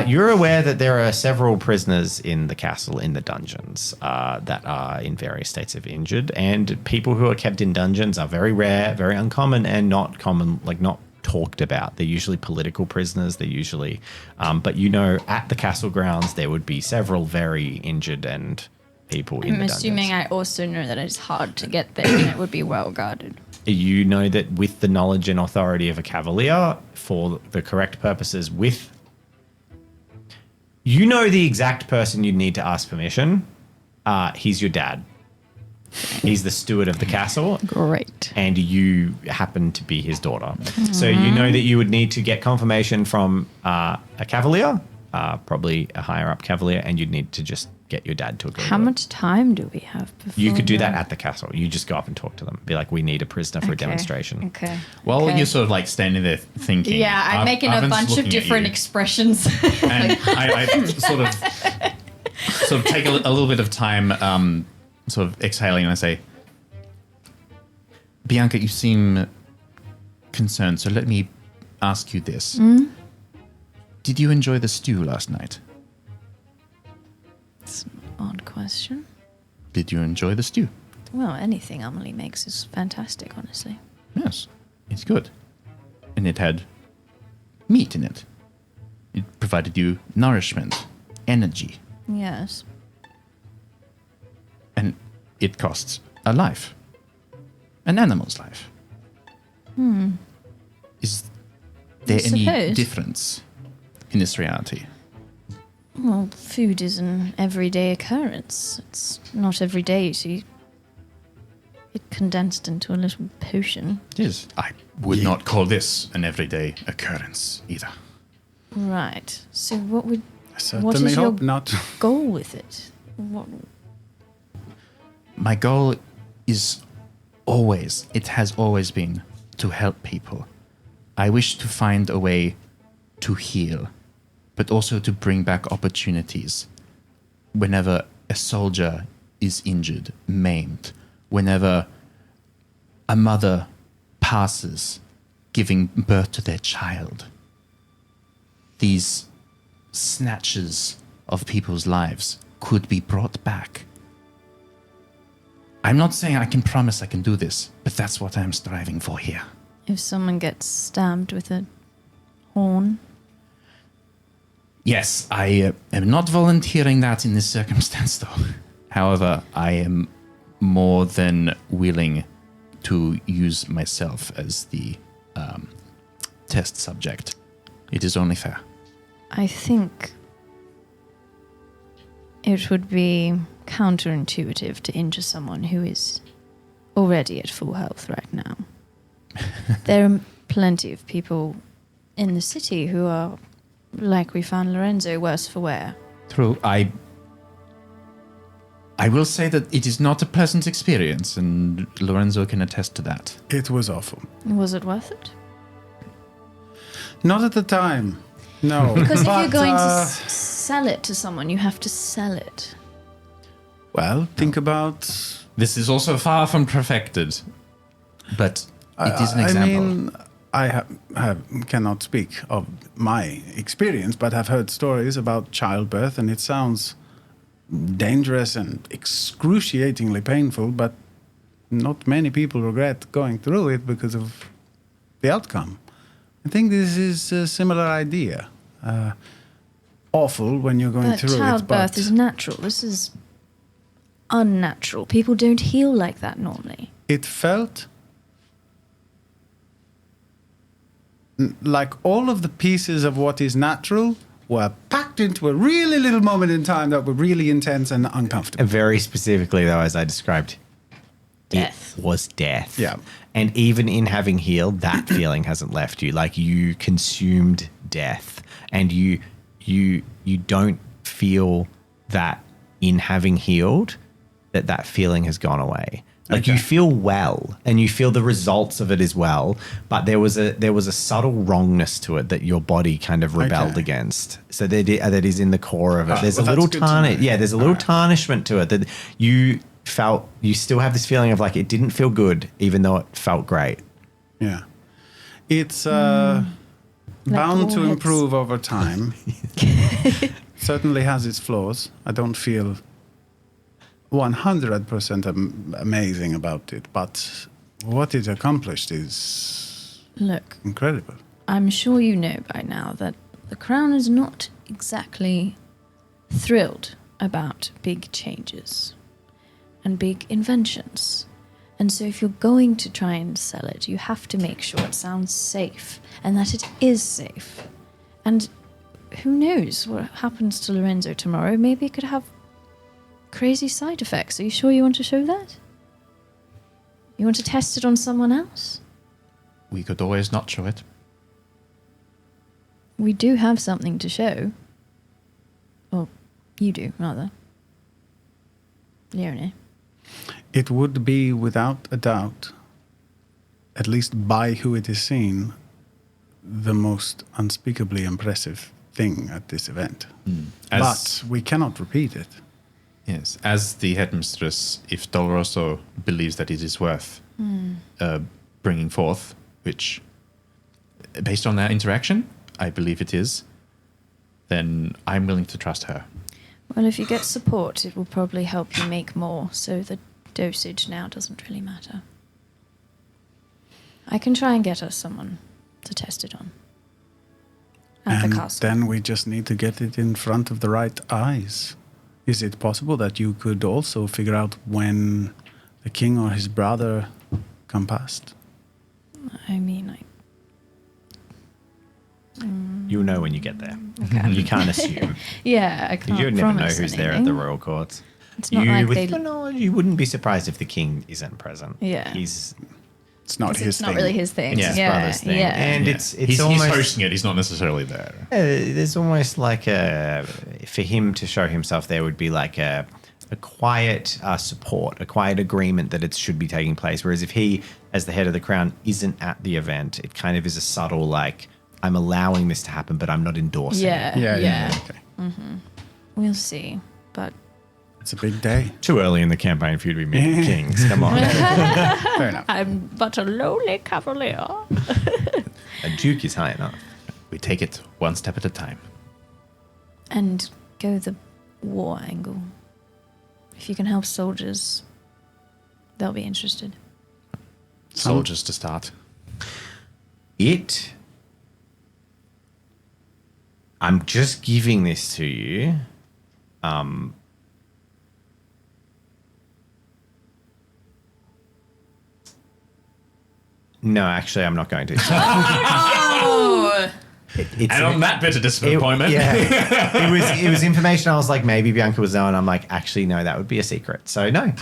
You're aware that there are several prisoners in the castle, in the dungeons, that are in various states of injured, and people who are kept in dungeons are very rare, very uncommon, and not common, like not talked about. They're usually political prisoners. They're usually, but at the castle grounds there would be several very injured and people in I'm the assuming dungeons. I also know that it's hard to get there and it would be well guarded. You know that with the knowledge and authority of a cavalier, for the correct purposes, you know the exact person you'd need to ask permission. He's your dad. He's the steward of the castle. Great. And you happen to be his daughter. So you know that you would need to get confirmation from a cavalier, probably a higher up cavalier, and you'd need to just get your dad to agree. How with it. much time do we have before? You could do that at the castle. You just go up and talk to them. Be like, we need a prisoner for a demonstration. Okay. Well, okay. you're sort of like standing there thinking. Yeah, I'm making a Ivan's bunch of looking at different you. expressions. And I sort of take a little bit of time, sort of exhaling, and I say, Bianca, you seem concerned, so let me ask you this. Did you enjoy the stew last night? It's an odd question. Did you enjoy the stew? Well, anything Amelie makes is fantastic, honestly. Yes, it's good. And it had meat in it. It provided you nourishment, energy, Yes. and it costs a life. An animal's life. Is there I any suppose. difference in this reality? Well, food is an everyday occurrence. It's not every day you see it condensed into a little potion. It is. I would not call this an everyday occurrence either. Right. So what I what certainly is your hope not. goal with it? What? My goal is always, it has always been, to help people. I wish to find a way to heal, but also to bring back opportunities whenever a soldier is injured, maimed, whenever a mother passes giving birth to their child. These snatches of people's lives could be brought back. I'm not saying I can promise I can do this, but that's what I'm striving for here. If someone gets stabbed with a horn, Yes, I am not volunteering that in this circumstance, though. However, I am more than willing to use myself as the test subject. It is only fair. I think it would be counterintuitive to injure someone who is already at full health right now. There are plenty of people in the city who are, like we found Lorenzo, worse for wear. True. I will say that it is not a pleasant experience, and Lorenzo can attest to that. It was awful. Was it worth it? Not at the time. No. Because if you're But, going to sell it to someone, you have to sell it. well, think about. This is also far from perfected, but it is an example. I mean, I cannot speak of my experience, but I've heard stories about childbirth, and it sounds dangerous and excruciatingly painful, but not many people regret going through it because of the outcome. I think this is a similar idea. Awful when you're going But through childbirth it, but is natural. This is unnatural. People don't heal like that normally. it felt like all of the pieces of what is natural were packed into a really little moment in time that were really intense and uncomfortable. And very specifically, though, as I described, Death. it was death. Yeah. And even in having healed, that feeling hasn't left you. Like you consumed death, and you don't feel that in having healed that feeling has gone away. Like you feel well, and you feel the results of it as well, but there was a subtle wrongness to it that your body kind of rebelled against. So that is in the core of it. There's a little there's a little tarnishment to it that you felt. You still have this feeling of like it didn't feel good, even though it felt great. Yeah, it's bound to warheads. improve over time. Certainly has its flaws. I don't feel 100% amazing about it, but what it accomplished is Look, incredible. I'm sure you know by now that the Crown is not exactly thrilled about big changes and big inventions. And so if you're going to try and sell it, you have to make sure it sounds safe and that it is safe. And who knows what happens to Lorenzo tomorrow? Maybe it could have crazy side effects. Are you sure you want to show that? You want to test it on someone else? We could always not show it. We do have something to show. Well, you do, rather. Leone. It would be without a doubt, at least by who it is seen, the most unspeakably impressive thing at this event. But we cannot repeat it. Yes, as the headmistress, if Doloroso believes that it is worth bringing forth, which, based on our interaction, I believe it is, then I'm willing to trust her. Well, if you get support, it will probably help you make more, so the dosage now doesn't really matter. I can try and get us someone to test it on. At And the castle. then we just need to get it in front of the right eyes. Is it possible that you could also figure out when the king or his brother come past? I mean, You'll know when you get there. Okay. You can't assume. yeah, I can't You would never know promise who's there at anything. the royal courts. It's not like with they... your knowledge, you wouldn't be surprised if the king isn't present. Yeah. He's It's not his It's thing. not really his thing. his yeah, brother's thing. Yeah. And Yeah. it's he's almost hosting it. He's not necessarily there. there's almost like for him to show himself there would be like a quiet support, a quiet agreement that it should be taking place. Whereas if he, as the head of the crown, isn't at the event, it kind of is a subtle like, I'm allowing this to happen, but I'm not endorsing it. Yeah. Okay. We'll see. But It's a big day. Too early in the campaign for you to be meeting kings. Come on. Fair enough. I'm but a lowly cavalier. A duke is high enough. We take it one step at a time. And go the war angle. If you can help soldiers, they'll be interested. Soldiers to start. I'm just giving this to you. No, actually, I'm not going to. It's And on that bit of disappointment, it was information. I was like, maybe Bianca was knowing. I'm like, actually, no, that would be a secret. So no,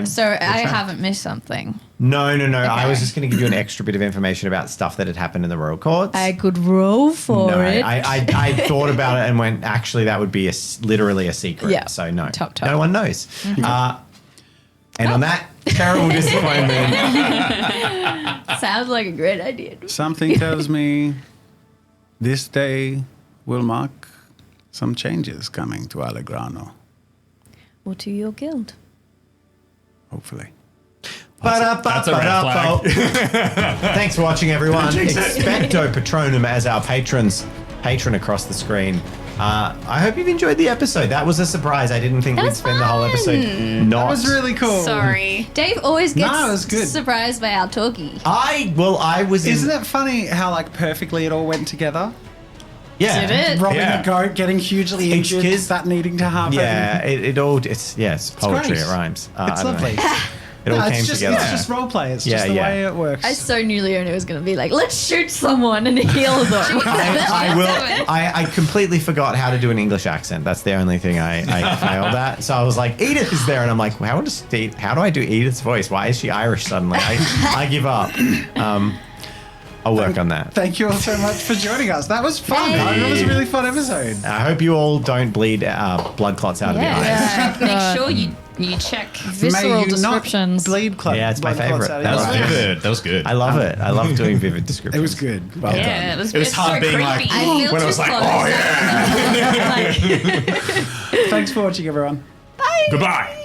So I haven't missed something. No. I was Okay. just going to give you an extra bit of information about stuff that had happened in the royal courts. I could roll for no, it. I thought about it and went, actually, that would be literally a secret. Yeah. So no, Top. no one knows. And on that terrible disappointment, Sounds like a great idea. Something tells me this day will mark some changes coming to Allegrano, Or to your guild. hopefully. That's a red flag. Thanks for watching, everyone. Expecto Patronum as our patron across the screen. I hope you've enjoyed the episode. That was a surprise. I didn't think we'd was spend the whole episode not. That was really cool. Sorry. Dave always gets No, it was good. surprised by our talkie. I was in. Isn't it funny how like perfectly it all went together? Yeah. Did it? Robbing Yeah. a goat, getting hugely It's injured, kids- that needing to happen. Yeah, it's poetry. great. It rhymes. I It's don't know. lovely. It all No, came it's just, together. It's just role play. It's Yeah, just the yeah. way it works. I so knew Leone was going to be like, let's shoot someone and heal them. I completely forgot how to do an English accent. That's the only thing I failed at. So I was like, Edith is there, and I'm like, how do I do Edith's voice? Why is she Irish suddenly? I give up. I'll work on that. Thank you all so much for joining us. That was fun. It was a really fun episode. I hope you all don't bleed blood clots out of your eyes. Make sure you check. Visceral May you descriptions. not bleed clot. Yeah, it's my blood clots favourite. out of That your was eyes. Vivid. That was good. I love it. I love doing vivid descriptions. It was good. Well done. Yeah, it was It was hard so being creepy. like, I feel when too I was like, close. oh yeah. Thanks for watching, everyone. Goodbye.